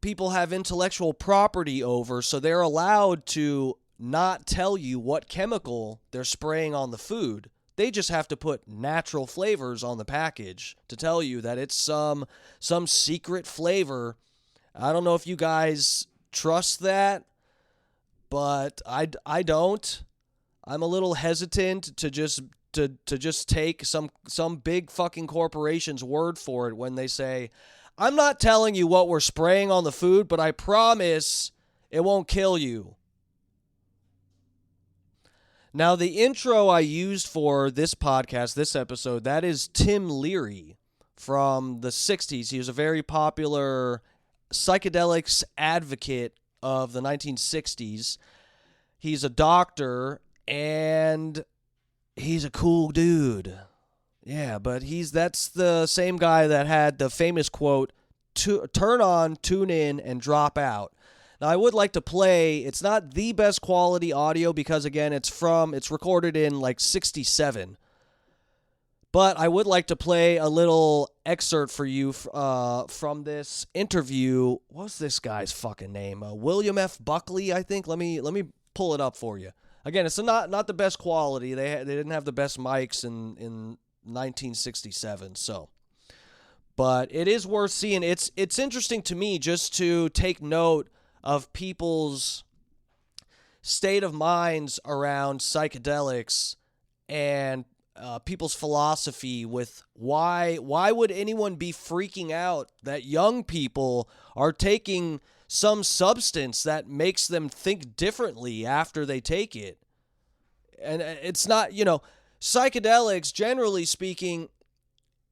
people have intellectual property over, so they're allowed to not tell you what chemical they're spraying on the food. They just have to put natural flavors on the package to tell you that it's some secret flavor. I don't know if you guys trust that, but I don't. I'm a little hesitant to just take some big fucking corporation's word for it when they say, I'm not telling you what we're spraying on the food, but I promise it won't kill you. Now, the intro I used for this podcast, this episode, that is Tim Leary from the 60s. He was a very popular psychedelics advocate of the 1960s. He's a doctor, and he's a cool dude. Yeah, but that's the same guy that had the famous quote, turn on, tune in, and drop out. Now, I would like to play, it's not the best quality audio because, again, it's recorded in like 67. But I would like to play a little excerpt for you from this interview. What's this guy's fucking name? William F. Buckley, I think. Let me pull it up for you. Again, it's not the best quality. They didn't have the best mics in 1967, so. But it is worth seeing. It's interesting to me just to take note of people's state of minds around psychedelics and people's philosophy with why would anyone be freaking out that young people are taking some substance that makes them think differently after they take it. And it's not, psychedelics, generally speaking,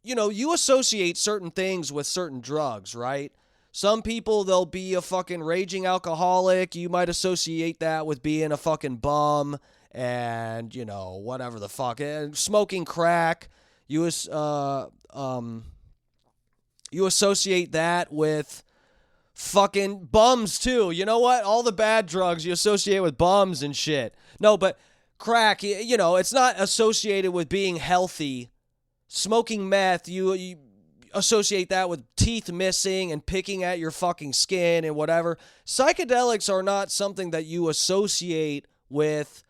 you associate certain things with certain drugs, right? Some people, they'll be a fucking raging alcoholic. You might associate that with being a fucking bum and, whatever the fuck. And smoking crack, you associate that with fucking bums too. You know what? All the bad drugs you associate with bums and shit. No, but crack, it's not associated with being healthy. Smoking meth, you associate that with teeth missing and picking at your fucking skin and whatever. Psychedelics are not something that you associate with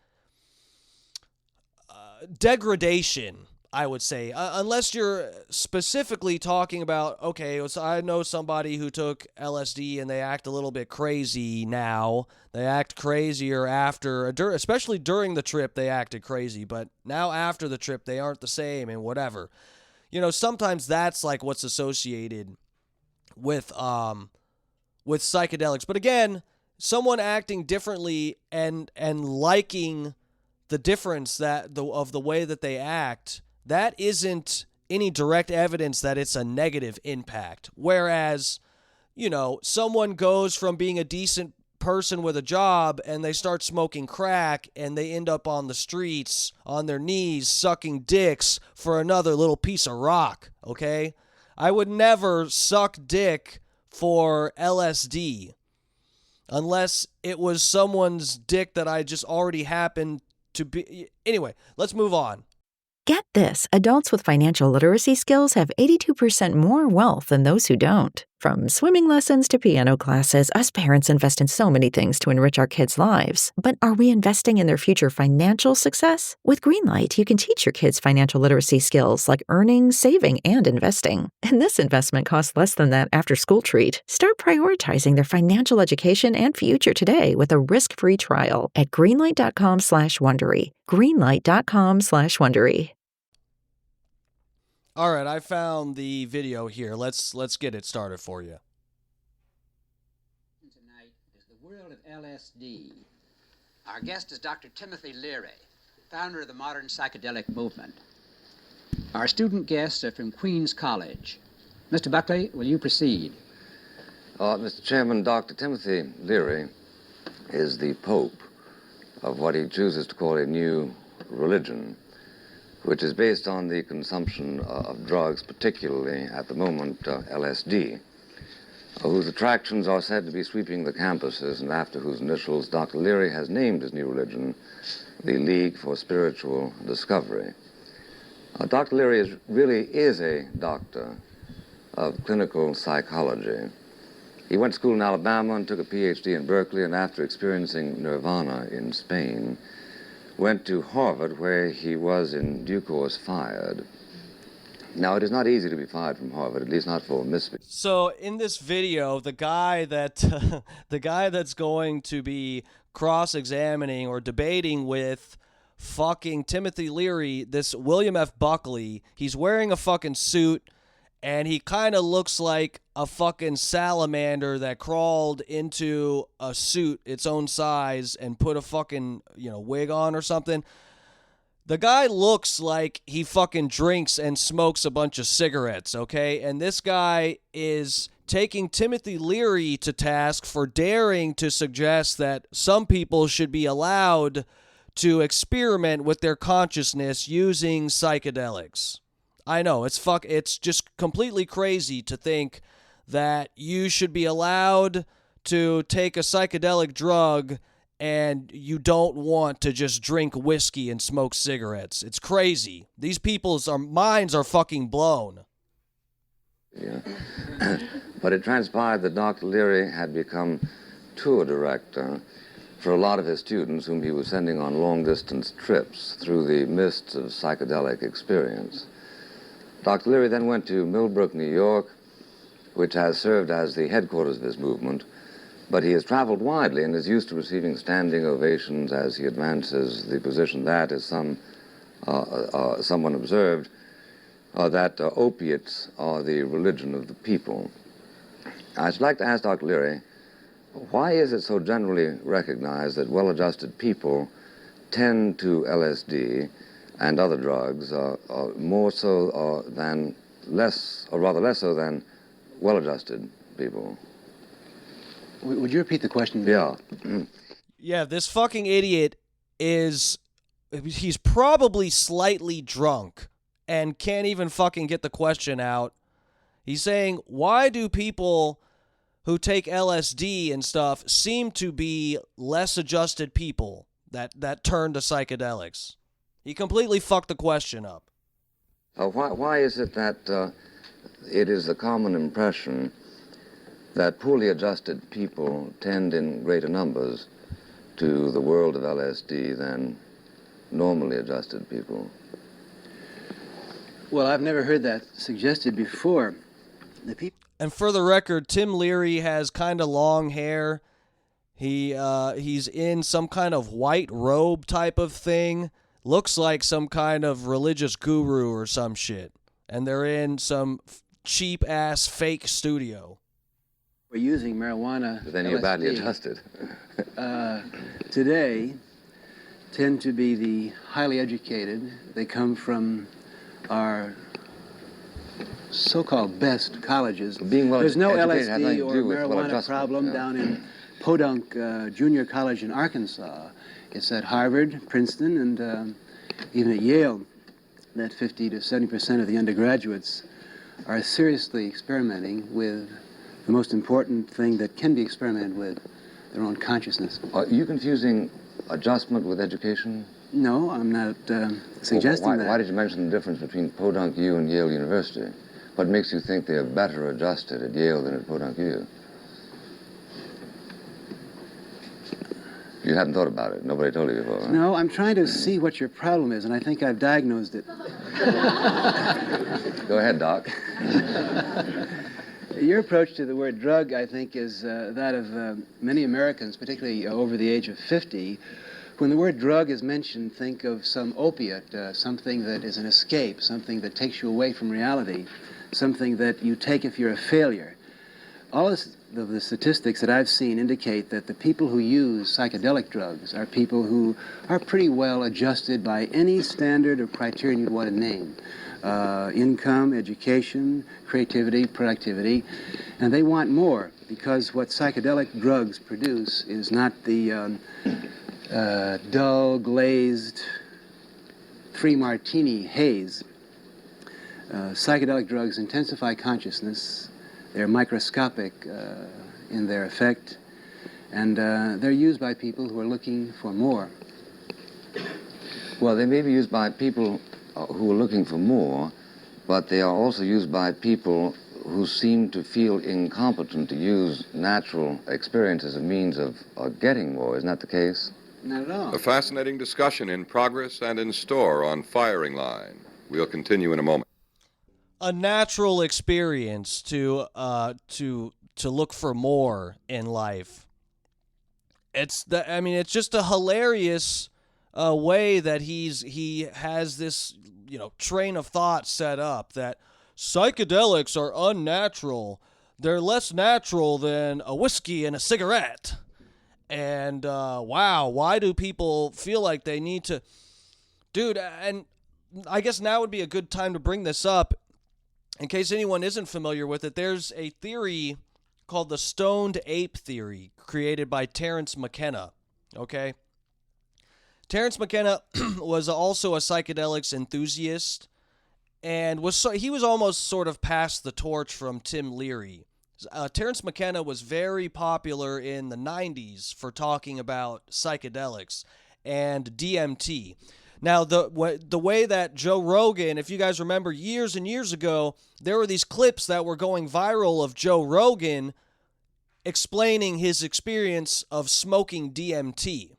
degradation, I would say, unless you're specifically talking about, okay, so I know somebody who took LSD and they act a little bit crazy now. They act crazier after, especially during the trip, they acted crazy, but now after the trip, they aren't the same and whatever. Sometimes that's like what's associated with psychedelics. But again, someone acting differently and liking the difference of the way that they act, that isn't any direct evidence that it's a negative impact. Whereas, someone goes from being a decent person with a job and they start smoking crack and they end up on the streets on their knees sucking dicks for another little piece of rock, okay? I would never suck dick for LSD unless it was someone's dick that I just already happened to be. Anyway, let's move on. Get this, adults with financial literacy skills have 82% more wealth than those who don't. From swimming lessons to piano classes, us parents invest in so many things to enrich our kids' lives. But are we investing in their future financial success? With Greenlight, you can teach your kids financial literacy skills like earning, saving, and investing. And this investment costs less than that after-school treat. Start prioritizing their financial education and future today with a risk-free trial at greenlight.com/Wondery. Greenlight.com/Wondery. All right, I found the video here. Let's get it started for you. Tonight is the world of LSD. Our guest is Dr. Timothy Leary, founder of the modern psychedelic movement. Our student guests are from Queens College. Mr. Buckley, will you proceed? Mr. Chairman, Dr. Timothy Leary is the Pope of what he chooses to call a new religion, which is based on the consumption of drugs, particularly at the moment LSD, whose attractions are said to be sweeping the campuses, and after whose initials Dr. Leary has named his new religion the League for Spiritual Discovery. Dr. Leary really is a doctor of clinical psychology. He went to school in Alabama and took a PhD in Berkeley, and after experiencing nirvana in Spain, went to Harvard, where he was in due course fired. Now, it is not easy to be fired from Harvard, at least not for misfit. So in this video, the guy that the guy that's going to be cross-examining or debating with fucking Timothy Leary, this William F. Buckley, he's wearing a fucking suit, and he kind of looks like a fucking salamander that crawled into a suit its own size and put a fucking, wig on or something. The guy looks like he fucking drinks and smokes a bunch of cigarettes, okay? And this guy is taking Timothy Leary to task for daring to suggest that some people should be allowed to experiment with their consciousness using psychedelics. I know, it's just completely crazy to think that you should be allowed to take a psychedelic drug and you don't want to just drink whiskey and smoke cigarettes. It's crazy. These people's minds are fucking blown. Yeah. But it transpired that Dr. Leary had become tour director for a lot of his students whom he was sending on long-distance trips through the mists of psychedelic experience. Dr. Leary then went to Millbrook, New York, which has served as the headquarters of his movement, but he has traveled widely and is used to receiving standing ovations as he advances the position that, as someone observed, that opiates are the religion of the people. I should like to ask Dr. Leary, why is it so generally recognized that well-adjusted people tend to LSD and other drugs more so than less, or rather less so than well-adjusted people? Would you repeat the question? Yeah. Yeah, this fucking idiot he's probably slightly drunk and can't even fucking get the question out. He's saying, why do people who take LSD and stuff seem to be less adjusted people that turn to psychedelics? He completely fucked the question up. Why is it that it is the common impression that poorly adjusted people tend in greater numbers to the world of LSD than normally adjusted people? Well, I've never heard that suggested before. And for the record, Tim Leary has kind of long hair. He's in some kind of white robe type of thing. Looks like some kind of religious guru or some shit. And they're in some cheap-ass fake studio. We're using marijuana. But then you're badly adjusted. Today tend to be the highly educated. They come from our so-called best colleges. There's no LSD or marijuana problem down in Podunk Junior College in Arkansas. It's at Harvard, Princeton, and even at Yale that 50 to 70% of the undergraduates are seriously experimenting with the most important thing that can be experimented with, their own consciousness. Are you confusing adjustment with education? No, I'm not suggesting that. Why did you mention the difference between Podunk U and Yale University? What makes you think they're better adjusted at Yale than at Podunk U? You hadn't thought about it. Nobody told you before, huh? No, I'm trying to see what your problem is, and I think I've diagnosed it. Go ahead, Doc. Your approach to the word drug, I think, is that of many Americans, particularly over the age of 50. When the word drug is mentioned, think of some opiate, something that is an escape, something that takes you away from reality, something that you take if you're a failure. All of the statistics that I've seen indicate that the people who use psychedelic drugs are people who are pretty well adjusted by any standard or criterion you'd want to name. income, education, creativity, productivity, and they want more because what psychedelic drugs produce is not the dull, glazed, free martini haze. Psychedelic drugs intensify consciousness. They're microscopic in their effect, and they're used by people who are looking for more. Well, they may be used by people who are looking for more, but they are also used by people who seem to feel incompetent to use natural experience as a means of getting more. Isn't that the case? Not at all. A fascinating discussion in progress and in store on Firing Line. We'll continue in a moment. A natural experience to look for more in life. It's just a hilarious way that he has this, train of thought set up that psychedelics are unnatural. They're less natural than a whiskey and a cigarette. And wow, why do people feel like they need to, dude? And I guess now would be a good time to bring this up. In case anyone isn't familiar with it, there's a theory called the stoned ape theory created by Terence McKenna, okay? Terence McKenna was also a psychedelics enthusiast, and he was almost sort of passed the torch from Tim Leary. Terence McKenna was very popular in the 90s for talking about psychedelics and DMT. Now, the way that Joe Rogan, if you guys remember years and years ago, there were these clips that were going viral of Joe Rogan explaining his experience of smoking DMT.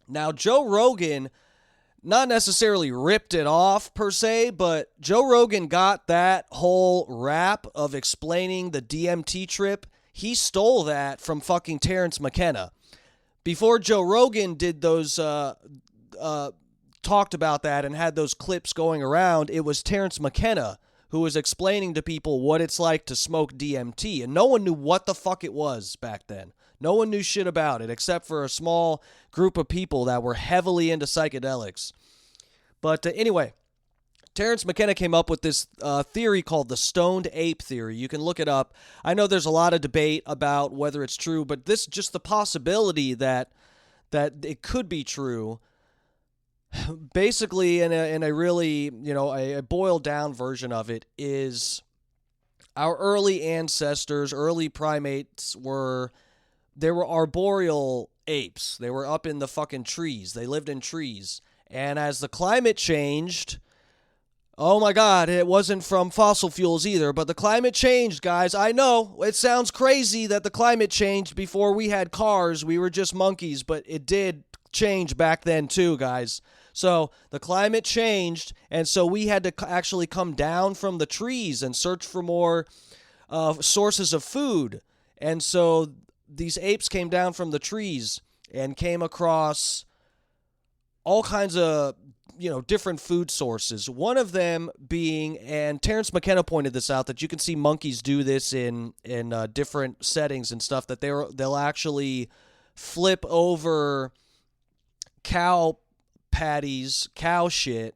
Now, Joe Rogan not necessarily ripped it off per se, but Joe Rogan got that whole rap of explaining the DMT trip. He stole that from fucking Terence McKenna. Before Joe Rogan did those talked about that and had those clips going around, it was Terence McKenna who was explaining to people what it's like to smoke DMT, and no one knew what the fuck it was back then. No one knew shit about it except for a small group of people that were heavily into psychedelics. But anyway, Terence McKenna came up with this theory called the stoned ape theory. You can look it up. I know there's a lot of debate about whether it's true, but this just the possibility that it could be true. Basically, in a really, a boiled down version of it is our early ancestors, early primates were arboreal apes. They were up in the fucking trees. They lived in trees. And as the climate changed, oh my God, it wasn't from fossil fuels either, but the climate changed, guys. I know, it sounds crazy that the climate changed before we had cars. We were just monkeys, but it did change back then too, guys. So the climate changed, and so we had to actually come down from the trees and search for more sources of food. And so these apes came down from the trees and came across all kinds of, different food sources. One of them being, and Terence McKenna pointed this out, that you can see monkeys do this in different settings and stuff, that they'll actually flip over cow patties, cow shit,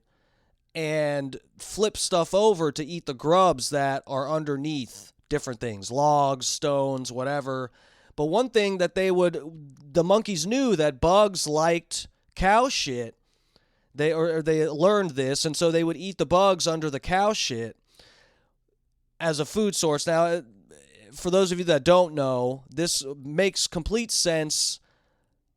and flip stuff over to eat the grubs that are underneath different things, logs, stones, whatever. But one thing that the monkeys knew that bugs liked cow shit. They learned this, and so they would eat the bugs under the cow shit as a food source. Now, for those of you that don't know, this makes complete sense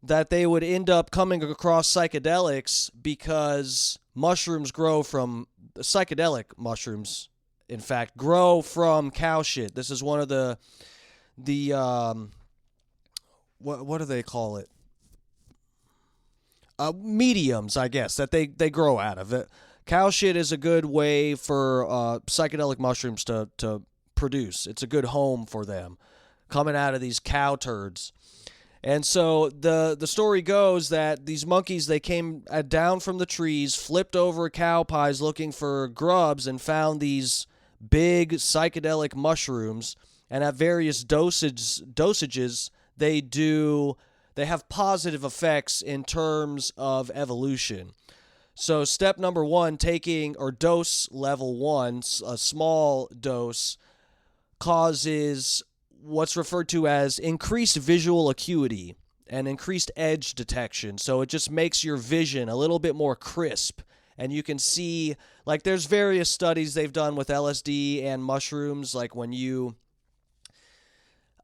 that they would end up coming across psychedelics because psychedelic mushrooms, in fact, grow from cow shit. This is one of the what do they call it? Mediums, I guess, that they grow out of it. Cow shit is a good way for psychedelic mushrooms to produce. It's a good home for them, coming out of these cow turds. And so the story goes that these monkeys, they came down from the trees, flipped over cow pies looking for grubs, and found these big psychedelic mushrooms. And at various dosages, they have positive effects in terms of evolution. So step number 1, taking, or dose level 1, a small dose, causes what's referred to as increased visual acuity and increased edge detection. So it just makes your vision a little bit more crisp. And you can see, like, there's various studies they've done with LSD and mushrooms, like when you...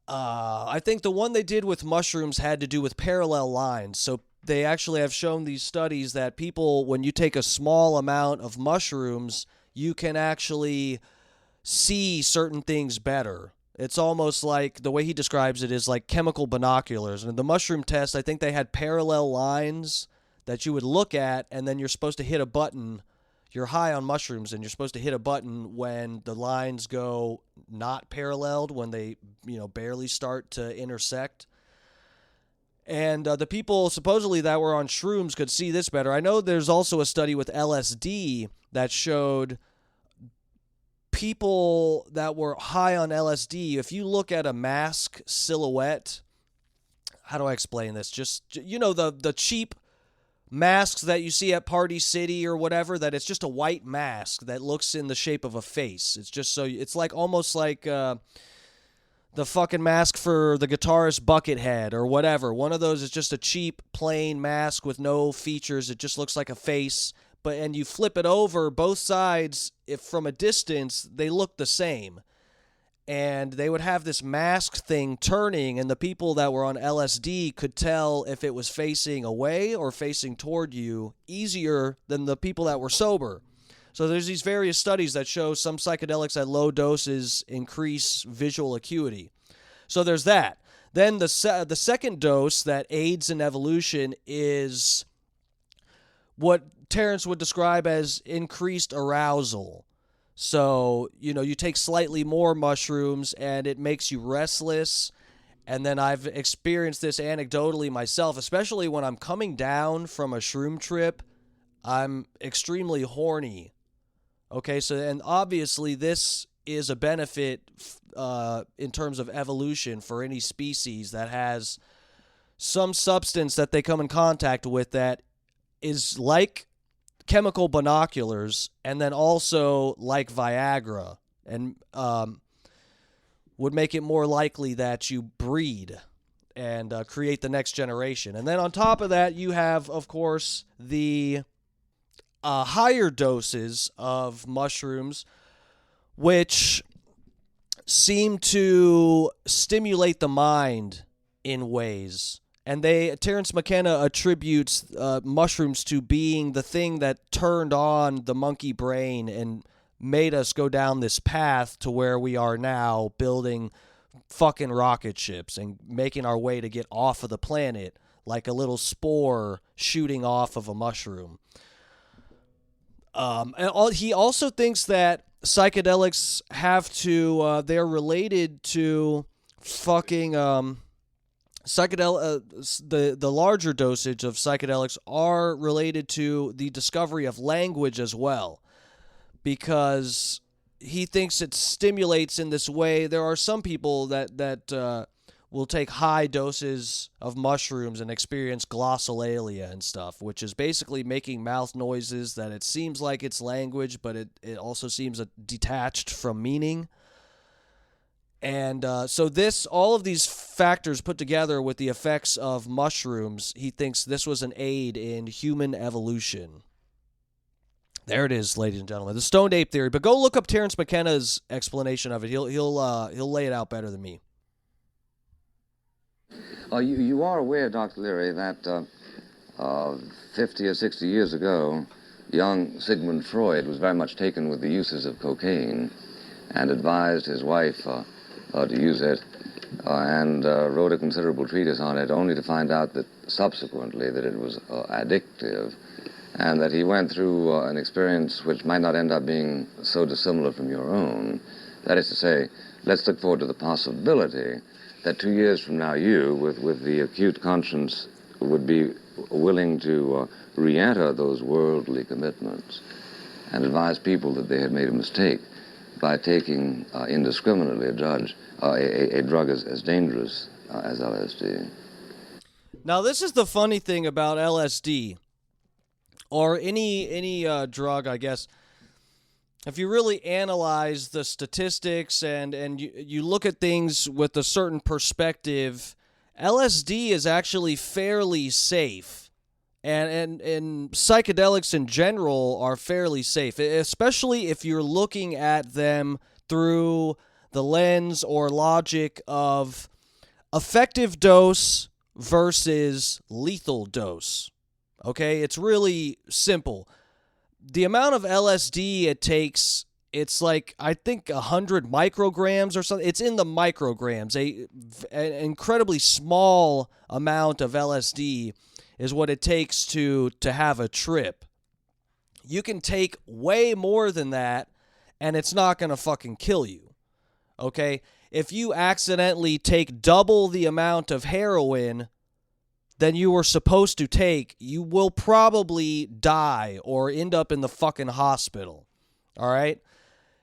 I think the one they did with mushrooms had to do with parallel lines. So they actually have shown these studies that people, when you take a small amount of mushrooms, you can actually see certain things better. It's almost like, the way he describes it is like chemical binoculars. And in the mushroom test, I think they had parallel lines that you would look at, and then you're supposed to hit a button. You're high on mushrooms, and you're supposed to hit a button when the lines go not paralleled, when they, barely start to intersect. And the people supposedly that were on shrooms could see this better. I know there's also a study with LSD that showed people that were high on LSD, if you look at a mask silhouette, how do I explain this? Just, the cheap masks that you see at Party City or whatever, that it's just a white mask that looks in the shape of a face. It's just so, it's like almost like the fucking mask for the guitarist Buckethead or whatever. One of those is just a cheap plain mask with no features. It just looks like a face. And you flip it over, both sides, if from a distance, they look the same. And they would have this mask thing turning, and the people that were on LSD could tell if it was facing away or facing toward you easier than the people that were sober. So there's these various studies that show some psychedelics at low doses increase visual acuity. So there's that. Then the second dose that aids in evolution is what Terrence would describe as increased arousal. So, you take slightly more mushrooms and it makes you restless. And then I've experienced this anecdotally myself, especially when I'm coming down from a shroom trip. I'm extremely horny. Okay, so, and obviously this is a benefit in terms of evolution for any species that has some substance that they come in contact with that is like chemical binoculars, and then also like Viagra, and would make it more likely that you breed and create the next generation. And then on top of that, you have, of course, the higher doses of mushrooms, which seem to stimulate the mind in ways. And Terrence McKenna attributes mushrooms to being the thing that turned on the monkey brain and made us go down this path to where we are now, building fucking rocket ships and making our way to get off of the planet like a little spore shooting off of a mushroom. He also thinks that psychedelics have to, they're related to fucking... the larger dosage of psychedelics are related to the discovery of language as well, because he thinks it stimulates in this way. There are some people that will take high doses of mushrooms and experience glossolalia and stuff, which is basically making mouth noises that it seems like it's language, but it also seems detached from meaning. And so all of these factors put together with the effects of mushrooms, he thinks this was an aid in human evolution. There it is, ladies and gentlemen, the stoned ape theory. But go look up Terrence McKenna's explanation of it. He'll lay it out better than me. You are aware, Dr. Leary, that 50 or 60 years ago, young Sigmund Freud was very much taken with the uses of cocaine and advised his wife to use it, and wrote a considerable treatise on it, only to find out that subsequently that it was addictive, and that he went through an experience which might not end up being so dissimilar from your own. That is to say, let's look forward to the possibility that 2 years from now you, with the acute conscience, would be willing to re-enter those worldly commitments and advise people that they had made a mistake by taking indiscriminately a drug as dangerous as LSD. Now, this is the funny thing about LSD. or any drug, I guess, if you really analyze the statistics and you look at things with a certain perspective, LSD is actually fairly safe. And psychedelics in general are fairly safe, especially if you're looking at them through the lens or logic of effective dose versus lethal dose. Okay, it's really simple. The amount of LSD it takes, it's like, I think 100 micrograms or something. It's in the micrograms. An incredibly small amount of LSD is what it takes to have a trip. You can take way more than that, and it's not going to fucking kill you. Okay? If you accidentally take double the amount of heroin than you were supposed to take, you will probably die or end up in the fucking hospital. All right?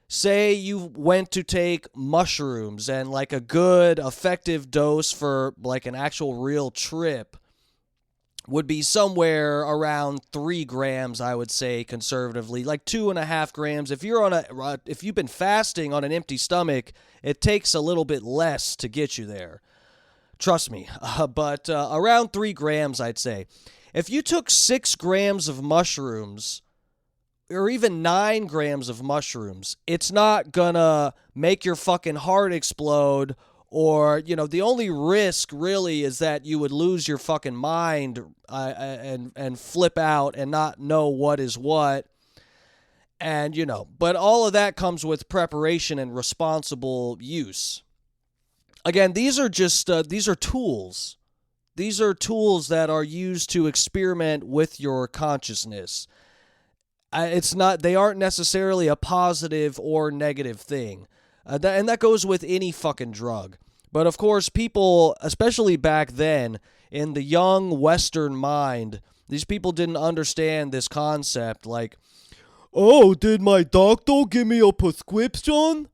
Say you went to take mushrooms, and like a good effective dose for like an actual real trip would be somewhere around 3 grams, I would say, conservatively, like 2.5 grams. If you've been fasting on an empty stomach, it takes a little bit less to get you there. Trust me. But around 3 grams, I'd say. If you took 6 grams of mushrooms, or even 9 grams of mushrooms, it's not gonna make your fucking heart explode. Or, the only risk really is that you would lose your fucking mind and flip out and not know what is what. And, but all of that comes with preparation and responsible use. Again, these are just, these are tools. These are tools that are used to experiment with your consciousness. They aren't necessarily a positive or negative thing. And that goes with any fucking drug. But of course, people, especially back then, in the young Western mind, these people didn't understand this concept. Like, oh, did my doctor give me a prescription?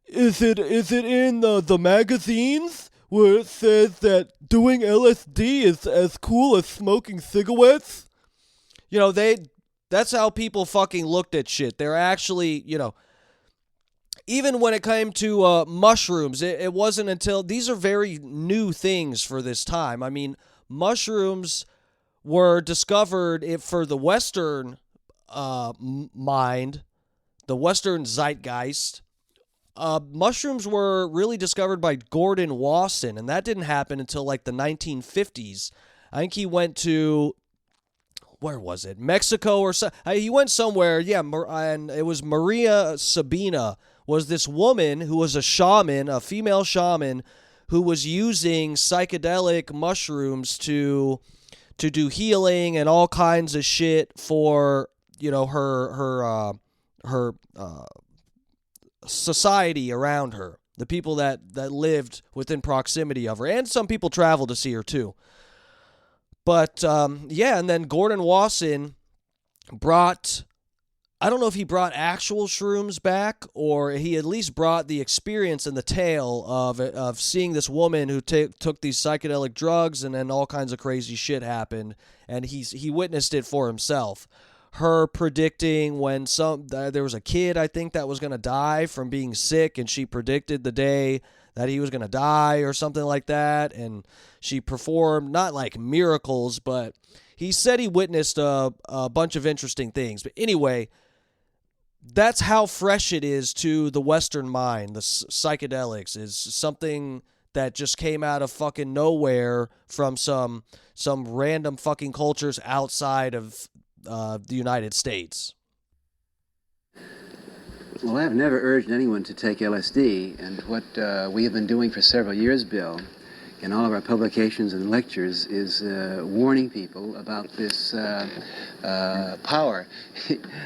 Is it in the magazines where it says that doing LSD is as cool as smoking cigarettes? That's how people fucking looked at shit. They're actually, even when it came to mushrooms, it wasn't until... These are very new things for this time. I mean, mushrooms were discovered for the Western mind, the Western zeitgeist. Mushrooms were really discovered by Gordon Wasson, and that didn't happen until like the 1950s. I think he went to... Where was it? Mexico or so. He went somewhere, yeah, and it was Maria Sabina, was this woman who was a shaman, a female shaman, who was using psychedelic mushrooms to do healing and all kinds of shit for, her society around her, the people that lived within proximity of her, and some people traveled to see her too. But, and then Gordon Wasson brought... I don't know if he brought actual shrooms back, or he at least brought the experience and the tale of seeing this woman who took these psychedelic drugs, and then all kinds of crazy shit happened, and he witnessed it for himself. Her predicting when there was a kid, I think, that was going to die from being sick, and she predicted the day that he was going to die or something like that, and she performed, not like miracles, but he said he witnessed a bunch of interesting things. But anyway... That's how fresh it is to the Western mind. The psychedelics is something that just came out of fucking nowhere from some random fucking cultures outside of the United States. Well, I've never urged anyone to take LSD, and what we have been doing for several years, Bill, in all of our publications and lectures, is warning people about this power.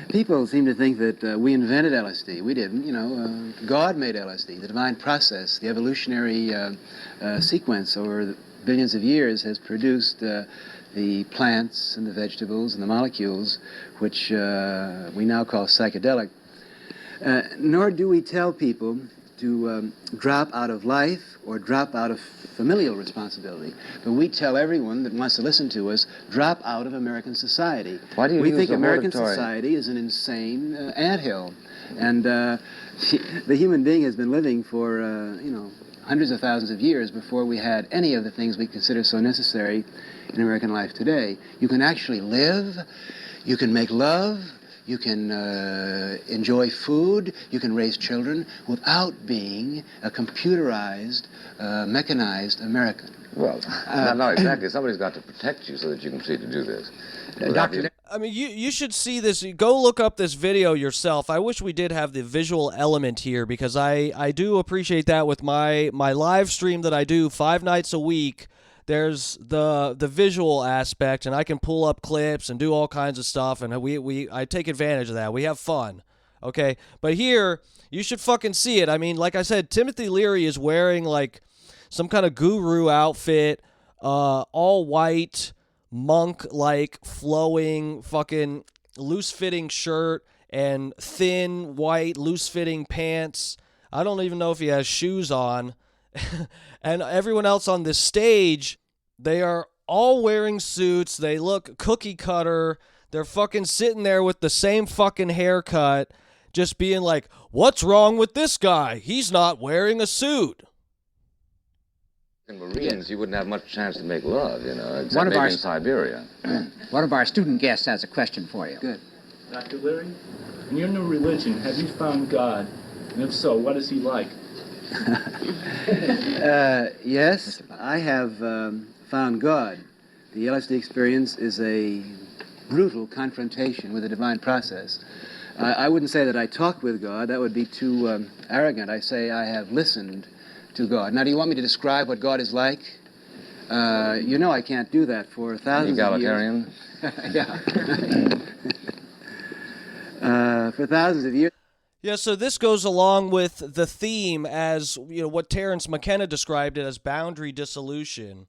People seem to think that we invented LSD. We didn't. God made LSD. The divine process, the evolutionary sequence over billions of years has produced the plants and the vegetables and the molecules, which we now call psychedelic. Nor do we tell people to drop out of life or drop out of familial responsibility. But we tell everyone that wants to listen to us, drop out of American society. Why do you we use think the American hortatory? society is an insane anthill. And the human being has been living for, hundreds of thousands of years before we had any of the things we consider so necessary in American life today. You can actually live, you can make love, you can enjoy food, you can raise children without being a computerized, mechanized American. Well, not exactly. Somebody's got to protect you so that you can proceed to do this. I mean, you should see this. Go look up this video yourself. I wish we did have the visual element here because I do appreciate that with my live stream that I do 5 nights a week. There's the visual aspect, and I can pull up clips and do all kinds of stuff, and I take advantage of that. We have fun, okay? But here, you should fucking see it. I mean, like I said, Timothy Leary is wearing like some kind of guru outfit, all white, monk-like, flowing, fucking loose-fitting shirt and thin, white, loose-fitting pants. I don't even know if he has shoes on. And everyone else on this stage, they are all wearing suits. They look cookie cutter. They're fucking sitting there with the same fucking haircut, just being like, what's wrong with this guy? He's not wearing a suit. In Marines, you wouldn't have much chance to make love, except maybe in Siberia. One of our student guests has a question for you. Good. Dr. Leary, in your new religion, have you found God? And if so, what is he like? Yes, I have found God. The LSD experience is a brutal confrontation with the divine process. I wouldn't say that I talk with God. That would be too arrogant. I say I have listened to God. Now, do you want me to describe what God is like? I can't do that for thousands of years. Egalitarian? Yeah. For thousands of years. Yeah, so this goes along with the theme as, what Terence McKenna described it as boundary dissolution.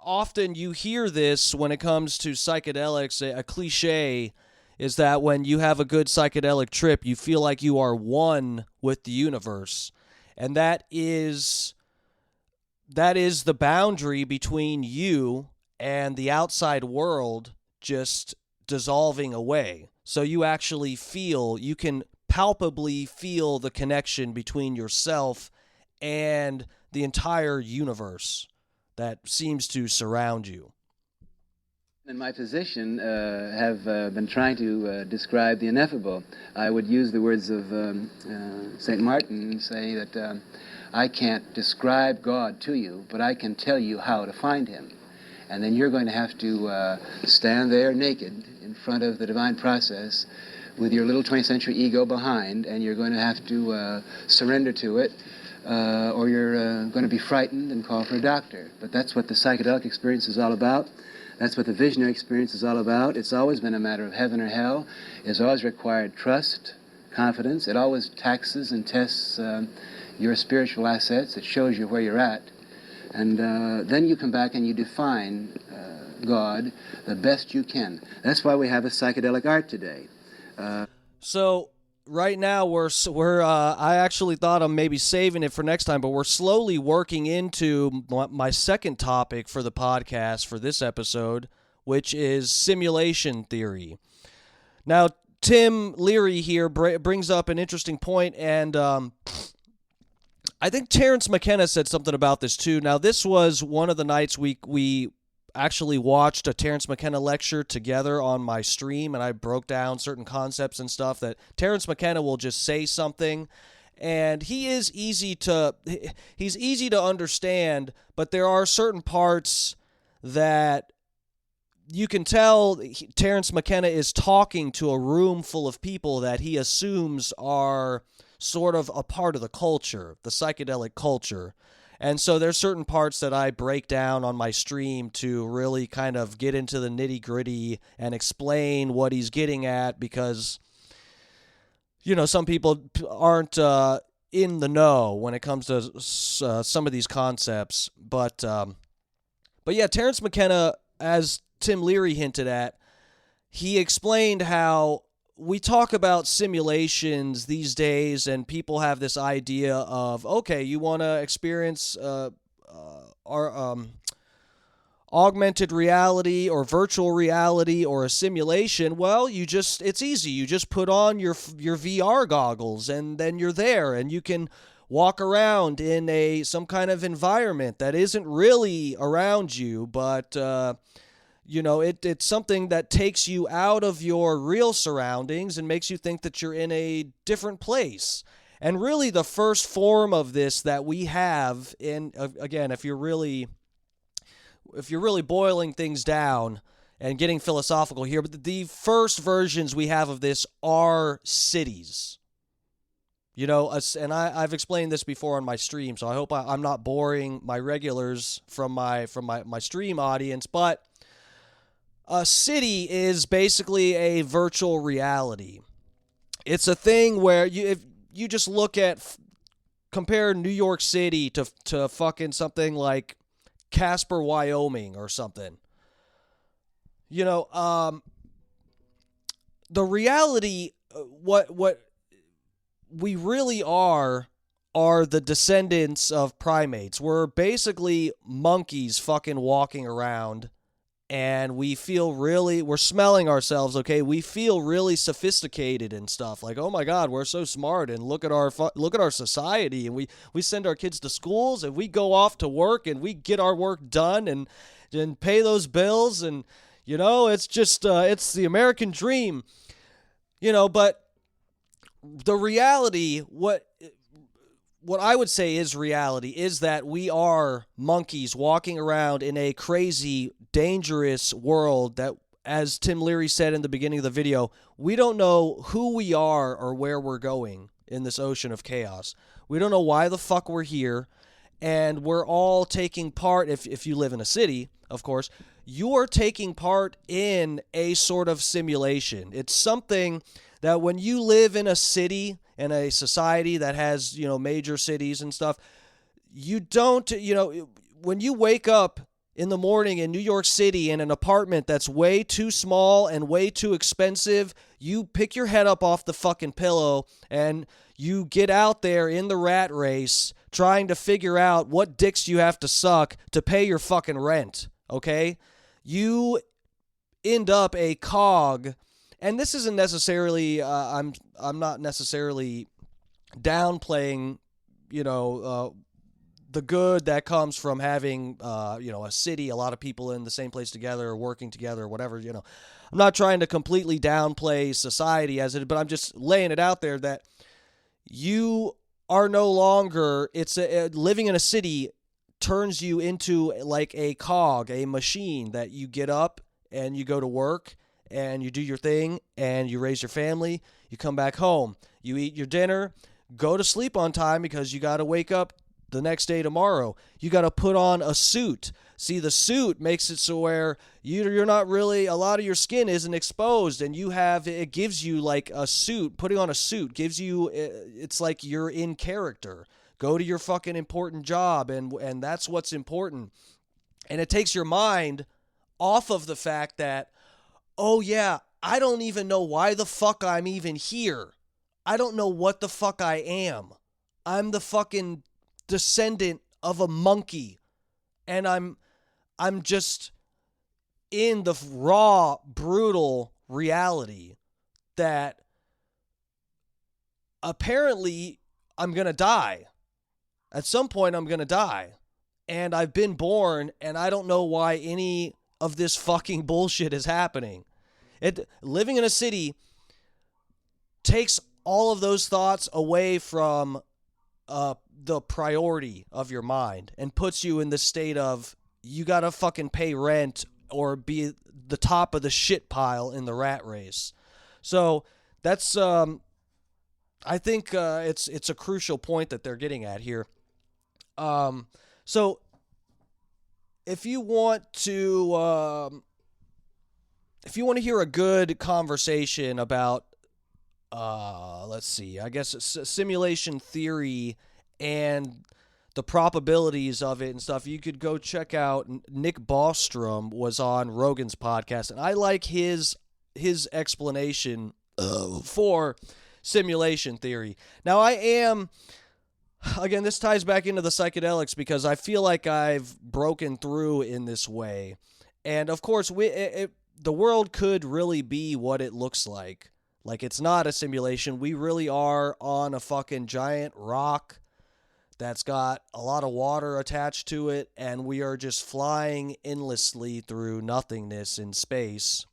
Often you hear this when it comes to psychedelics, a cliche is that when you have a good psychedelic trip, you feel like you are one with the universe. And that is the boundary between you and the outside world just dissolving away. So you actually you can palpably feel the connection between yourself and the entire universe that seems to surround you. In my position, have been trying to describe the ineffable. I would use the words of St. Martin and say that I can't describe God to you, but I can tell you how to find him. And then you're going to have to stand there naked in front of the divine process with your little 20th century ego behind, and you're going to have to surrender to it, or you're going to be frightened and call for a doctor. But that's what the psychedelic experience is all about. That's what the visionary experience is all about. It's always been a matter of heaven or hell. It's always required trust, confidence. It always taxes and tests your spiritual assets. It shows you where you're at. And then you come back and you define God the best you can. That's why we have a psychedelic art today. So right now we're I actually thought I'm maybe saving it for next time, but we're slowly working into my second topic for the podcast for this episode, which is simulation theory. Now, Tim Leary here brings up an interesting point, and I think Terence McKenna said something about this too. Now, this was one of the nights we actually watched a Terence McKenna lecture together on my stream, and I broke down certain concepts and stuff that Terence McKenna will just say something, and he's easy to understand, but there are certain parts that you can tell Terence McKenna is talking to a room full of people that he assumes are sort of a part of the culture, the psychedelic culture. And so there's certain parts that I break down on my stream to really kind of get into the nitty-gritty and explain what he's getting at because, some people aren't in the know when it comes to some of these concepts. But yeah, Terence McKenna, as Tim Leary hinted at, he explained how we talk about simulations these days, and people have this idea of, okay, you want to experience our augmented reality or virtual reality or a simulation. Well, it's easy. You just put on your VR goggles, and then you're there, and you can walk around in some kind of environment that isn't really around you, but it's something that takes you out of your real surroundings and makes you think that you're in a different place. And really, the first form of this that we have, again, if you're really boiling things down and getting philosophical here, but the first versions we have of this are cities. And I've explained this before on my stream, so I hope I'm not boring my regulars from my stream audience, but a city is basically a virtual reality. It's a thing where if you just compare New York City to fucking something like Casper, Wyoming or something. The reality, what we really are the descendants of primates. We're basically monkeys fucking walking around, and we're smelling ourselves, okay? We feel really sophisticated and stuff. Like, oh my God, we're so smart, and look at our society, and we send our kids to schools, and we go off to work, and we get our work done, and pay those bills, and it's just it's the American dream, but the reality, what I would say is reality, is that we are monkeys walking around in a crazy, dangerous world that, as Tim Leary said in the beginning of the video, we don't know who we are or where we're going in this ocean of chaos. We don't know why the fuck we're here, and we're all taking part, if you live in a city, of course, you're taking part in a sort of simulation. It's something that when you live in a city, in a society that has, major cities and stuff, you don't, when you wake up in the morning in New York City in an apartment that's way too small and way too expensive, you pick your head up off the fucking pillow and you get out there in the rat race trying to figure out what dicks you have to suck to pay your fucking rent, okay? You end up a cog. And this isn't necessarily, I'm not necessarily downplaying, the good that comes from having, a city, a lot of people in the same place together or working together or whatever, I'm not trying to completely downplay society as it, but I'm just laying it out there that you are no longer, living in a city turns you into like a cog, a machine that you get up and you go to work, and you do your thing, and you raise your family, you come back home, you eat your dinner, go to sleep on time because you got to wake up the next day tomorrow. You got to put on a suit. See, the suit makes it so where you're not really, a lot of your skin isn't exposed, and it gives you like a suit. Putting on a suit gives you, it's like you're in character. Go to your fucking important job, and that's what's important. And it takes your mind off of the fact that, oh yeah, I don't even know why the fuck I'm even here. I don't know what the fuck I am. I'm the fucking descendant of a monkey. And I'm just in the raw, brutal reality that apparently I'm going to die. At some point I'm going to die. And I've been born, and I don't know why any of this fucking bullshit is happening. Living in a city takes all of those thoughts away from the priority of your mind and puts you in the state of, you gotta fucking pay rent or be the top of the shit pile in the rat race. So that's, I think it's a crucial point that they're getting at here. So if you want to hear a good conversation about, let's see, I guess simulation theory and the probabilities of it and stuff, you could go check out Nick Bostrom was on Rogan's podcast, and I like his explanation for simulation theory. Now, again, this ties back into the psychedelics because I feel like I've broken through in this way. And, of course, the world could really be what it looks like. Like, it's not a simulation. We really are on a fucking giant rock that's got a lot of water attached to it, and we are just flying endlessly through nothingness in space.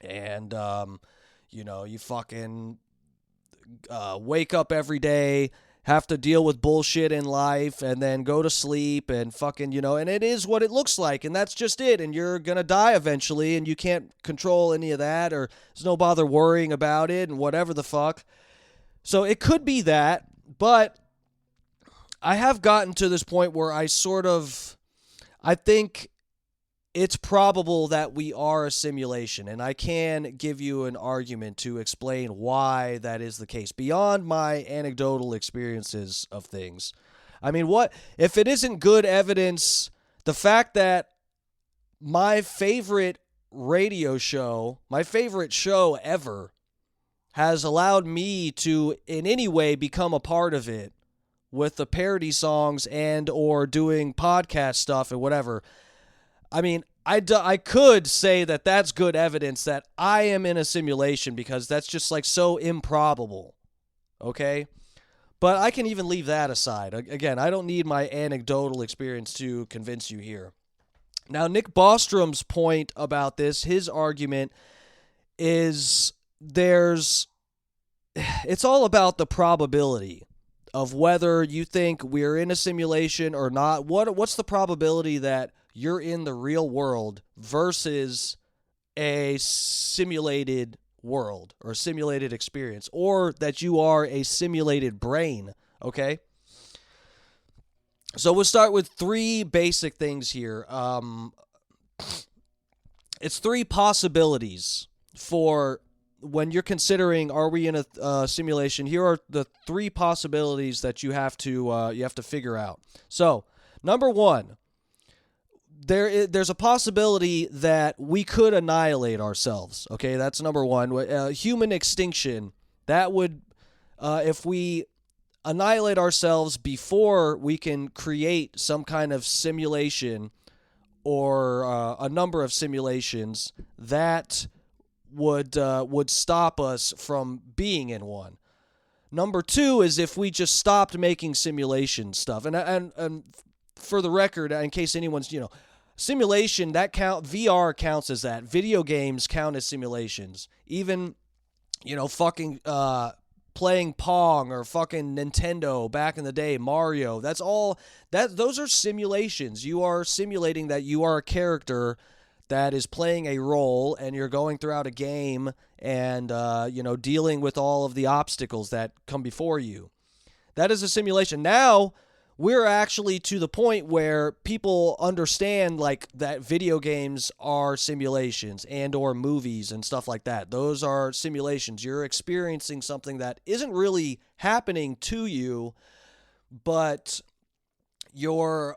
And, you fucking wake up every day, have to deal with bullshit in life, and then go to sleep and fucking, and it is what it looks like, and that's just it, and you're gonna die eventually, and you can't control any of that, or there's no bother worrying about it, and whatever the fuck. So it could be that, but I have gotten to this point where I think it's probable that we are a simulation, and I can give you an argument to explain why that is the case, beyond my anecdotal experiences of things. I mean, what if it isn't good evidence, the fact that my favorite radio show, my favorite show ever, has allowed me to in any way become a part of it with the parody songs and or doing podcast stuff and whatever. I mean, I could say that that's good evidence that I am in a simulation because that's just like so improbable, okay? But I can even leave that aside. Again, I don't need my anecdotal experience to convince you here. Now, Nick Bostrom's point about this, his argument is it's all about the probability of whether you think we're in a simulation or not. What's the probability that you're in the real world versus a simulated world or simulated experience, or that you are a simulated brain, okay? So we'll start with three basic things here. It's three possibilities for when you're considering, are we in a simulation? Here are the three possibilities that you have to figure out. So, number one, there's a possibility that we could annihilate ourselves. Okay, that's number one. Human extinction. That would, if we annihilate ourselves before we can create some kind of simulation or a number of simulations, that would stop us from being in one. Number two is if we just stopped making simulation stuff. And for the record, in case anyone's, simulation, VR counts as that. Video games count as simulations. Even, fucking playing Pong or fucking Nintendo back in the day, Mario, those are simulations. You are simulating that you are a character that is playing a role, and you're going throughout a game and, dealing with all of the obstacles that come before you. That is a simulation. Now, we're actually to the point where people understand, like, that video games are simulations and or movies and stuff like that. Those are simulations. You're experiencing something that isn't really happening to you, but you're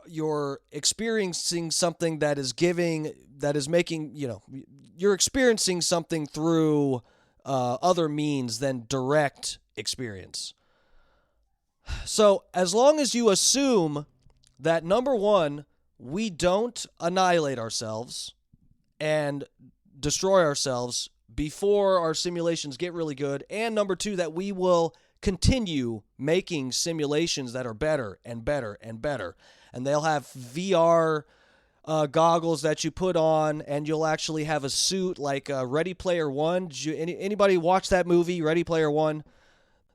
experiencing something that is making, you're experiencing something through other means than direct experience. So as long as you assume that, number one, we don't annihilate ourselves and destroy ourselves before our simulations get really good, and number two, that we will continue making simulations that are better and better and better, and they'll have VR goggles that you put on, and you'll actually have a suit like Ready Player One. Anybody watch that movie, Ready Player One?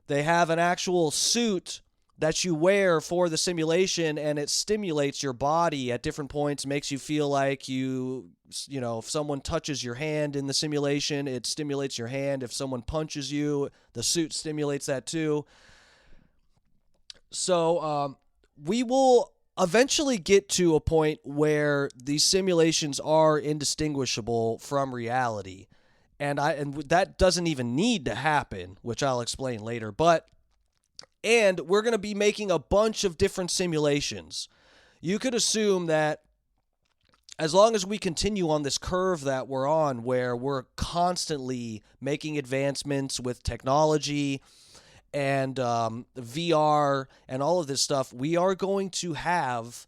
They have an actual suit that you wear for the simulation, and it stimulates your body at different points, makes you feel like if someone touches your hand in the simulation, it stimulates your hand. If someone punches you, the suit stimulates that too. So we will eventually get to a point where these simulations are indistinguishable from reality. And that doesn't even need to happen, which I'll explain later. And we're going to be making a bunch of different simulations. You could assume that as long as we continue on this curve that we're on, where we're constantly making advancements with technology and VR and all of this stuff, we are going to have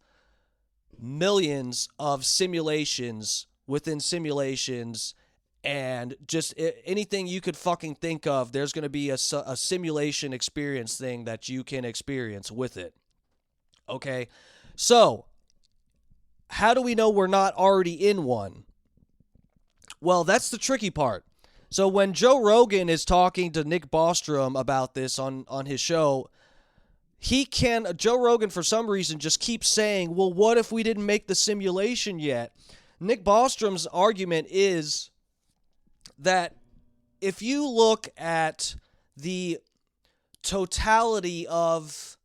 millions of simulations within simulations, and just anything you could fucking think of, there's going to be a simulation experience thing that you can experience with it. Okay? So, how do we know we're not already in one? Well, that's the tricky part. So when Joe Rogan is talking to Nick Bostrom about this on his show, Joe Rogan for some reason just keeps saying, well, what if we didn't make the simulation yet? Nick Bostrom's argument is that if you look at the totality of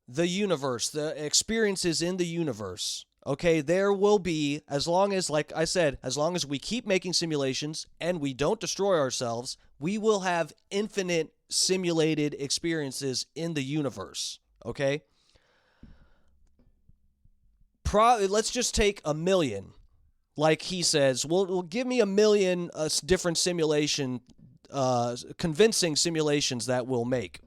the universe, the experiences in the universe, okay, there will be, as long as, like I said, as long as we keep making simulations and we don't destroy ourselves, we will have infinite simulated experiences in the universe, okay? Let's just take 1 million. Like he says, well, give me 1 million different convincing simulations that we'll make.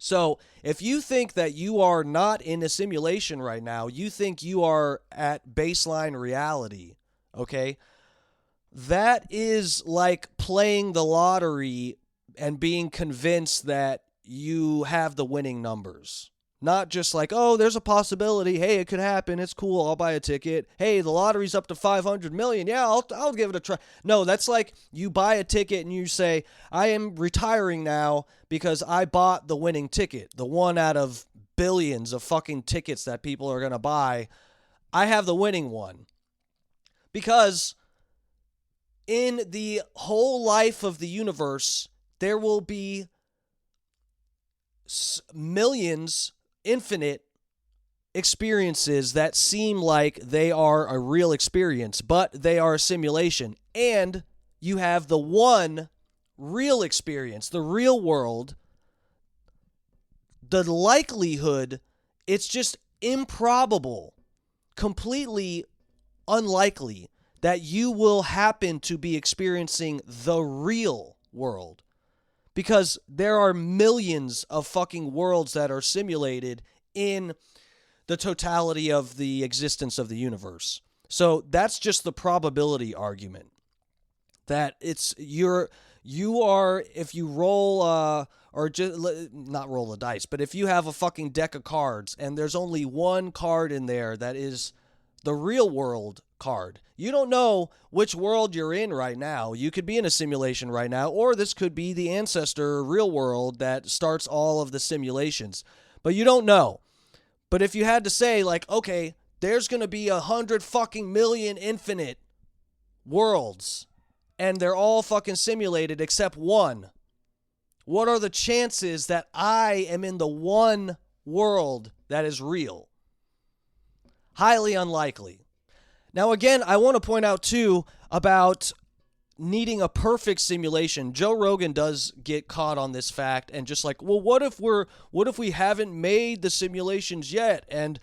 So if you think that you are not in a simulation right now, you think you are at baseline reality, okay? That is like playing the lottery and being convinced that you have the winning numbers. Not just like, oh, there's a possibility. Hey, it could happen. It's cool. I'll buy a ticket. Hey, the lottery's up to 500 million. Yeah, I'll give it a try. No, that's like you buy a ticket and you say, I am retiring now because I bought the winning ticket. The one out of billions of fucking tickets that people are going to buy. I have the winning one. Because in the whole life of the universe, there will be millions, infinite experiences that seem like they are a real experience, but they are a simulation. And you have the one real experience, the real world. The likelihood, it's just improbable, completely unlikely that you will happen to be experiencing the real world. Because there are millions of fucking worlds that are simulated in the totality of the existence of the universe. So that's just the probability argument. That you are, if you roll, or just not roll the dice, but if you have a fucking deck of cards and there's only one card in there that is the real world card, you don't know which world you're in right now. You could be in a simulation right now, or this could be the ancestor real world that starts all of the simulations. But you don't know. But if you had to say, like, okay, there's going to be 100 fucking million infinite worlds, and they're all fucking simulated except one. What are the chances that I am in the one world that is real? Highly unlikely. Now, again, I want to point out, too, about needing a perfect simulation. Joe Rogan does get caught on this fact and just like, well, what if we haven't made the simulations yet? And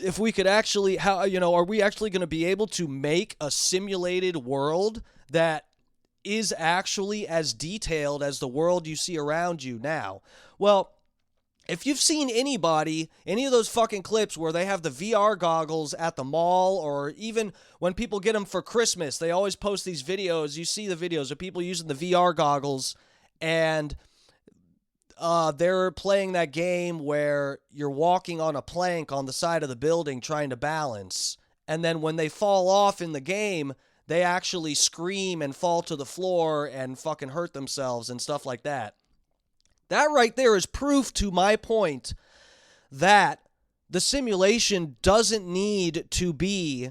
if we could actually, are we actually going to be able to make a simulated world that is actually as detailed as the world you see around you now? Well, if you've seen any of those fucking clips where they have the VR goggles at the mall, or even when people get them for Christmas, they always post these videos. You see the videos of people using the VR goggles, and they're playing that game where you're walking on a plank on the side of the building trying to balance. And then when they fall off in the game, they actually scream and fall to the floor and fucking hurt themselves and stuff like that. That right there is proof to my point that the simulation doesn't need to be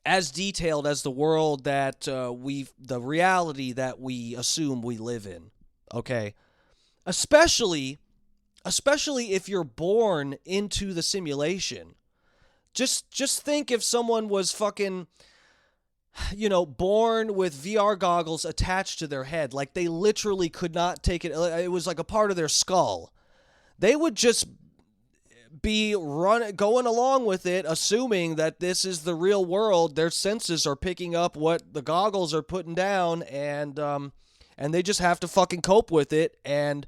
as detailed as the world that the reality that we assume we live in. Okay? Especially if you're born into the simulation. Just think if someone was fucking, born with VR goggles attached to their head. Like, they literally could not take it. It was like a part of their skull. They would just be going along with it, assuming that this is the real world. Their senses are picking up what the goggles are putting down, and they just have to fucking cope with it and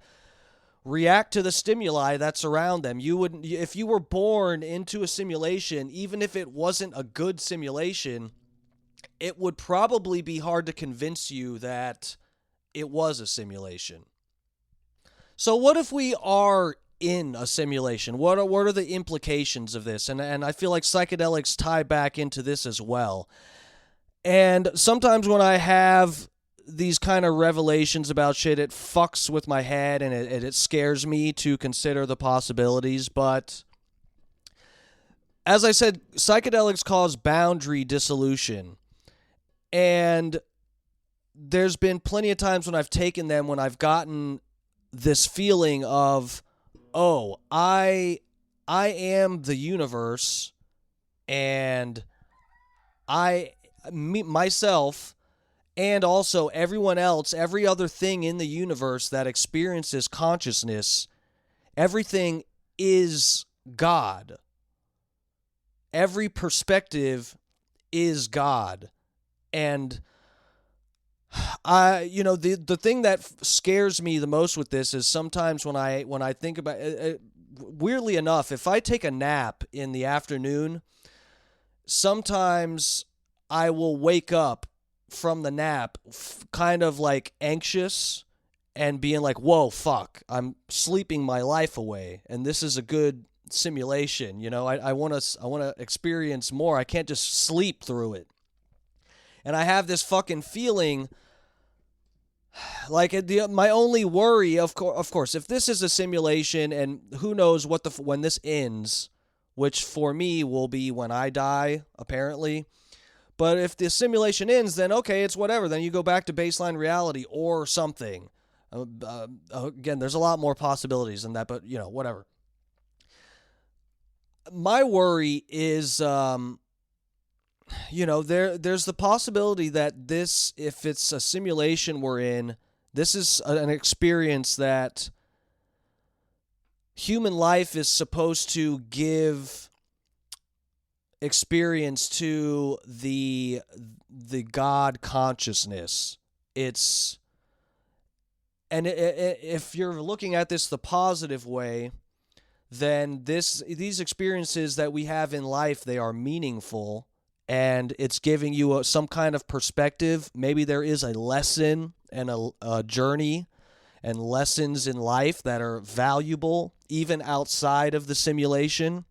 react to the stimuli that's around them. If you were born into a simulation, even if it wasn't a good simulation, it would probably be hard to convince you that it was a simulation. So what if we are in a simulation? What are the implications of this? And I feel like psychedelics tie back into this as well. And sometimes when I have these kind of revelations about shit, it fucks with my head and it scares me to consider the possibilities. But as I said, psychedelics cause boundary dissolution. And there's been plenty of times when I've taken them when I've gotten this feeling of, oh, I am the universe, and myself, and also everyone else, every other thing in the universe that experiences consciousness, everything is God. Every perspective is God. And the thing that scares me the most with this is sometimes when I think about it, weirdly enough, if I take a nap in the afternoon, sometimes I will wake up from the nap kind of like anxious and being like, whoa, fuck, I'm sleeping my life away, and this is a good simulation. You know, I want to experience more. I can't just sleep through it. And I have this fucking feeling like my only worry, of course, if this is a simulation, and who knows when this ends, which for me will be when I die, apparently. But if the simulation ends, then okay, it's whatever. Then you go back to baseline reality or something. Again, there's a lot more possibilities than that, but whatever. My worry is, there's the possibility that this, if it's a simulation we're in, this is an experience that human life is supposed to give experience to the God consciousness. If you're looking at this the positive way, then these experiences that we have in life, they are meaningful, and it's giving you some kind of perspective. Maybe there is a lesson and a journey and lessons in life that are valuable even outside of the simulation.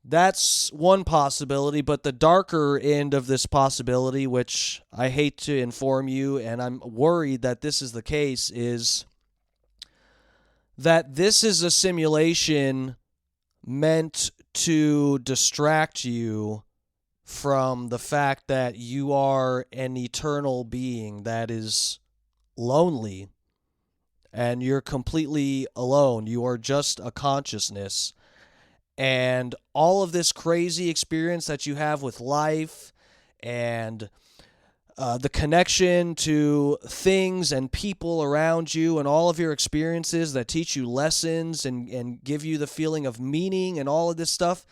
That's one possibility, but the darker end of this possibility, which I hate to inform you, and I'm worried that this is the case, is that this is a simulation meant to distract you from the fact that you are an eternal being that is lonely, and you're completely alone. You are just a consciousness. And all of this crazy experience that you have with life and the connection to things and people around you and all of your experiences that teach you lessons and give you the feeling of meaning and all of this stuff,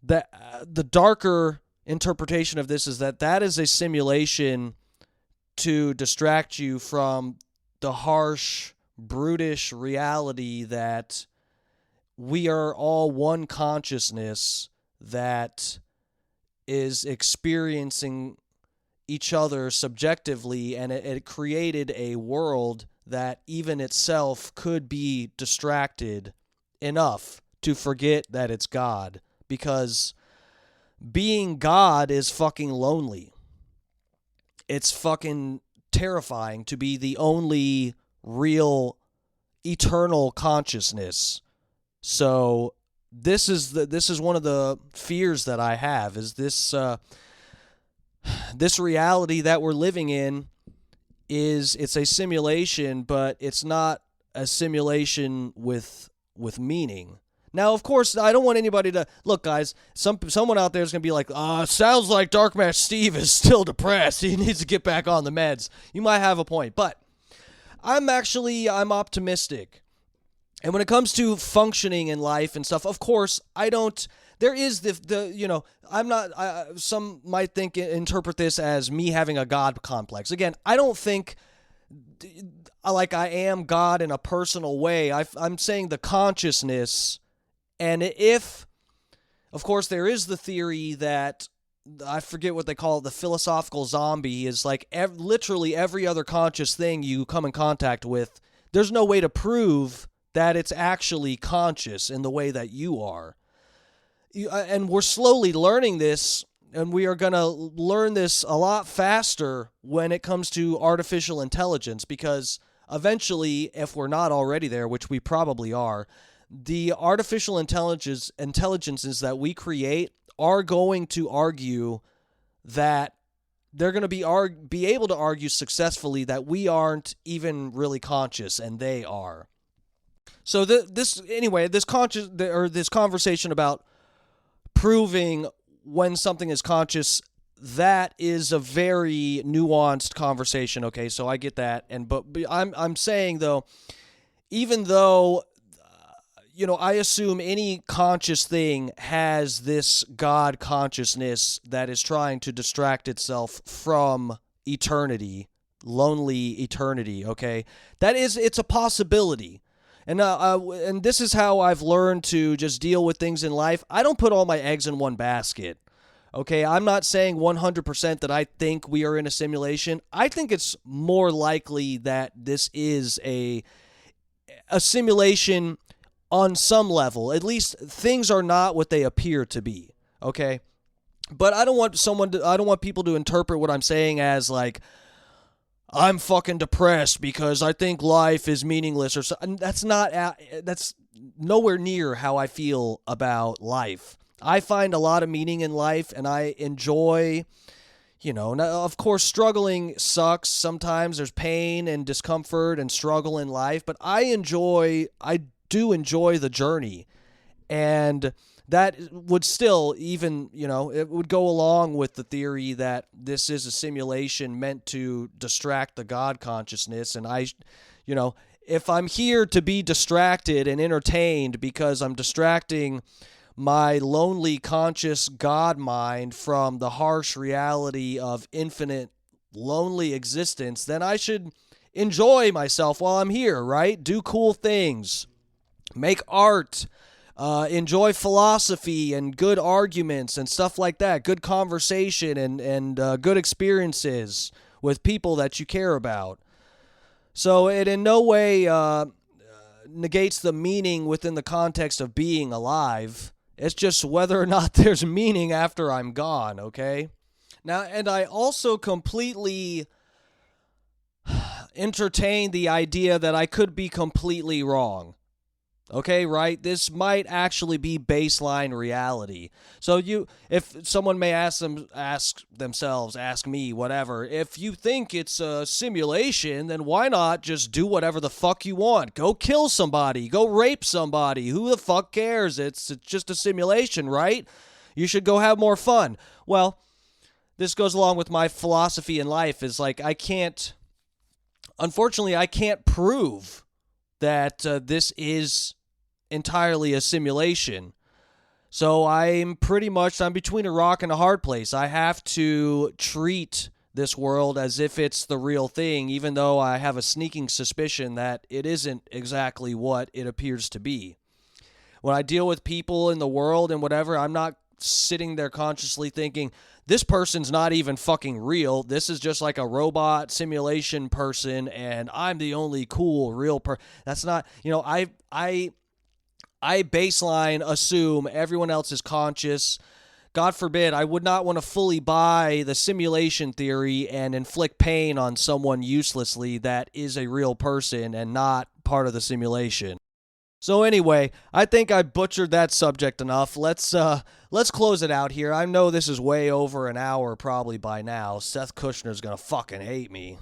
that the darker interpretation of this is that is a simulation to distract you from the harsh, brutish reality that we are all one consciousness that is experiencing each other subjectively, and it created a world that even itself could be distracted enough to forget that it's God, because being God is fucking lonely. It's fucking terrifying to be the only real eternal consciousness. So this is one of the fears that I have, is this reality that we're living in it's a simulation, but it's not a simulation with meaning. Now, of course, I don't want anybody to look, guys. Someone out there is gonna be like, sounds like Darkmatch Steve is still depressed. He needs to get back on the meds. You might have a point, but I'm optimistic. And when it comes to functioning in life and stuff, of course, I don't. There is I'm not. Some might interpret this as me having a God complex. Again, I don't think like I am God in a personal way. I'm saying the consciousness, and if, of course, there is the theory that I forget what they call it, the philosophical zombie is like literally every other conscious thing you come in contact with. There's no way to prove that it's actually conscious in the way that you are. And we're slowly learning this, and we are going to learn this a lot faster when it comes to artificial intelligence, because eventually, if we're not already there, which we probably are, the artificial intelligences that we create are going to argue that they're going to be able to argue successfully that we aren't even really conscious and they are. So this conversation about proving when something is conscious, that is a very nuanced conversation. Okay, so I get that, but I'm saying though, even though I assume any conscious thing has this God consciousness that is trying to distract itself from eternity, lonely eternity. Okay, it's a possibility. And this is how I've learned to just deal with things in life. I don't put all my eggs in one basket. Okay, I'm not saying 100% that I think we are in a simulation. I think it's more likely that this is a simulation on some level. At least things are not what they appear to be. Okay, but I don't want people to interpret what I'm saying as like, I'm fucking depressed because I think life is meaningless or something. That's nowhere near how I feel about life. I find a lot of meaning in life, and I enjoy, now, of course, struggling sucks. Sometimes there's pain and discomfort and struggle in life, but I do enjoy the journey. And that would still it would go along with the theory that this is a simulation meant to distract the God consciousness. And if I'm here to be distracted and entertained because I'm distracting my lonely conscious God mind from the harsh reality of infinite lonely existence, then I should enjoy myself while I'm here, right? Do cool things, make art, enjoy philosophy and good arguments and stuff like that, good conversation and good experiences with people that you care about. So it in no way negates the meaning within the context of being alive. It's just whether or not there's meaning after I'm gone, okay? Now, and I also completely entertain the idea that I could be completely wrong. Okay, right? This might actually be baseline reality. So if someone may ask themselves, ask me, whatever, if you think it's a simulation, then why not just do whatever the fuck you want? Go kill somebody, go rape somebody. Who the fuck cares? It's just a simulation, right? You should go have more fun. Well, this goes along with my philosophy in life is like unfortunately, I can't prove that this is entirely a simulation. So I'm between a rock and a hard place. I have to treat this world as if it's the real thing, even though I have a sneaking suspicion that it isn't exactly what it appears to be. When I deal with people in the world and whatever, I'm not sitting there consciously thinking, this person's not even fucking real. This is just like a robot simulation person, and I'm the only cool real person. That's not, I baseline assume everyone else is conscious. God forbid, I would not want to fully buy the simulation theory and inflict pain on someone uselessly that is a real person and not part of the simulation. So anyway, I think I butchered that subject enough. Let's close it out here. I know this is way over an hour probably by now. Seth Kushner's gonna fucking hate me.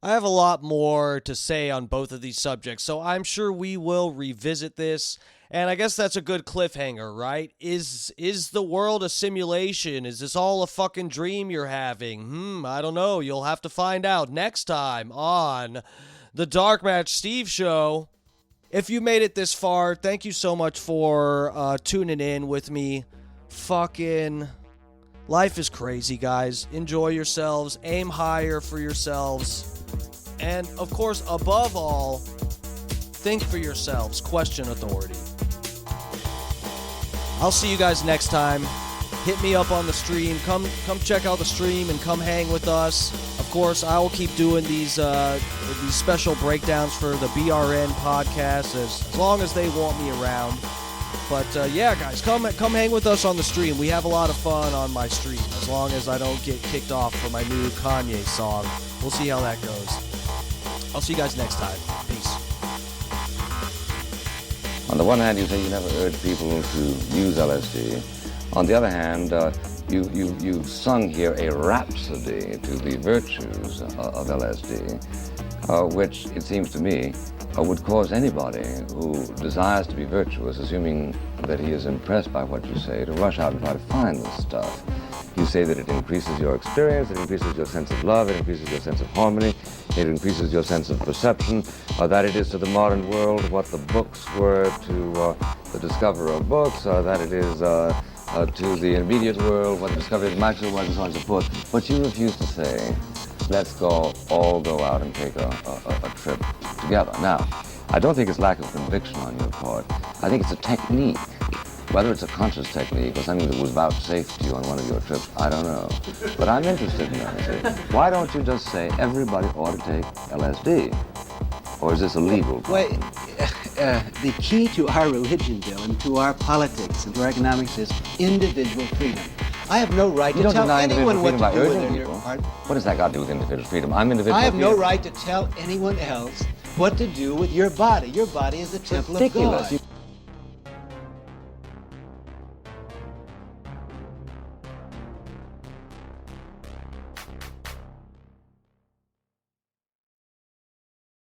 I have a lot more to say on both of these subjects, so I'm sure we will revisit this. And I guess that's a good cliffhanger, right? Is the world a simulation? Is this all a fucking dream you're having? I don't know. You'll have to find out next time on the Darkmatch Steve Show. if you made it this far, thank you so much for tuning in with me. Fucking life is crazy, guys. Enjoy yourselves. Aim higher for yourselves. And, of course, above all, think for yourselves. Question authority. I'll see you guys next time. Hit me up on the stream. Come check out the stream and come hang with us. Of course, I will keep doing these special breakdowns for the BRN podcast as long as they want me around. But yeah, guys, come hang with us on the stream. We have a lot of fun on my stream as long as I don't get kicked off for my new Kanye song. We'll see how that goes. I'll see you guys next time. Peace. On the one hand, you say you never urge people to use LSD. On the other hand, you sung here a rhapsody to the virtues of LSD, which, it seems to me, would cause anybody who desires to be virtuous, assuming that he is impressed by what you say, to rush out and try to find this stuff. You say that it increases your experience, it increases your sense of love, it increases your sense of harmony, it increases your sense of perception, that it is to the modern world what the books were to the discoverer of books, that it is to the immediate world what the discovery of Maxwell was, and so on and so forth. But you refuse to say, let's all go out and take a trip together. Now, I don't think it's lack of conviction on your part. I think it's a technique. Whether it's a conscious technique or something that was vouchsafed to you on one of your trips, I don't know. But I'm interested in that. Why don't you just say everybody ought to take LSD? Or is this a legal problem? Well, the key to our religion, Bill, and to our politics and to our economics is individual freedom. I have no right to tell anyone what to do with their art. What does that got to do with individual freedom? I'm individual I have freedom. no right to tell anyone else what to do with your body. Your body is the temple of God. Ridiculous.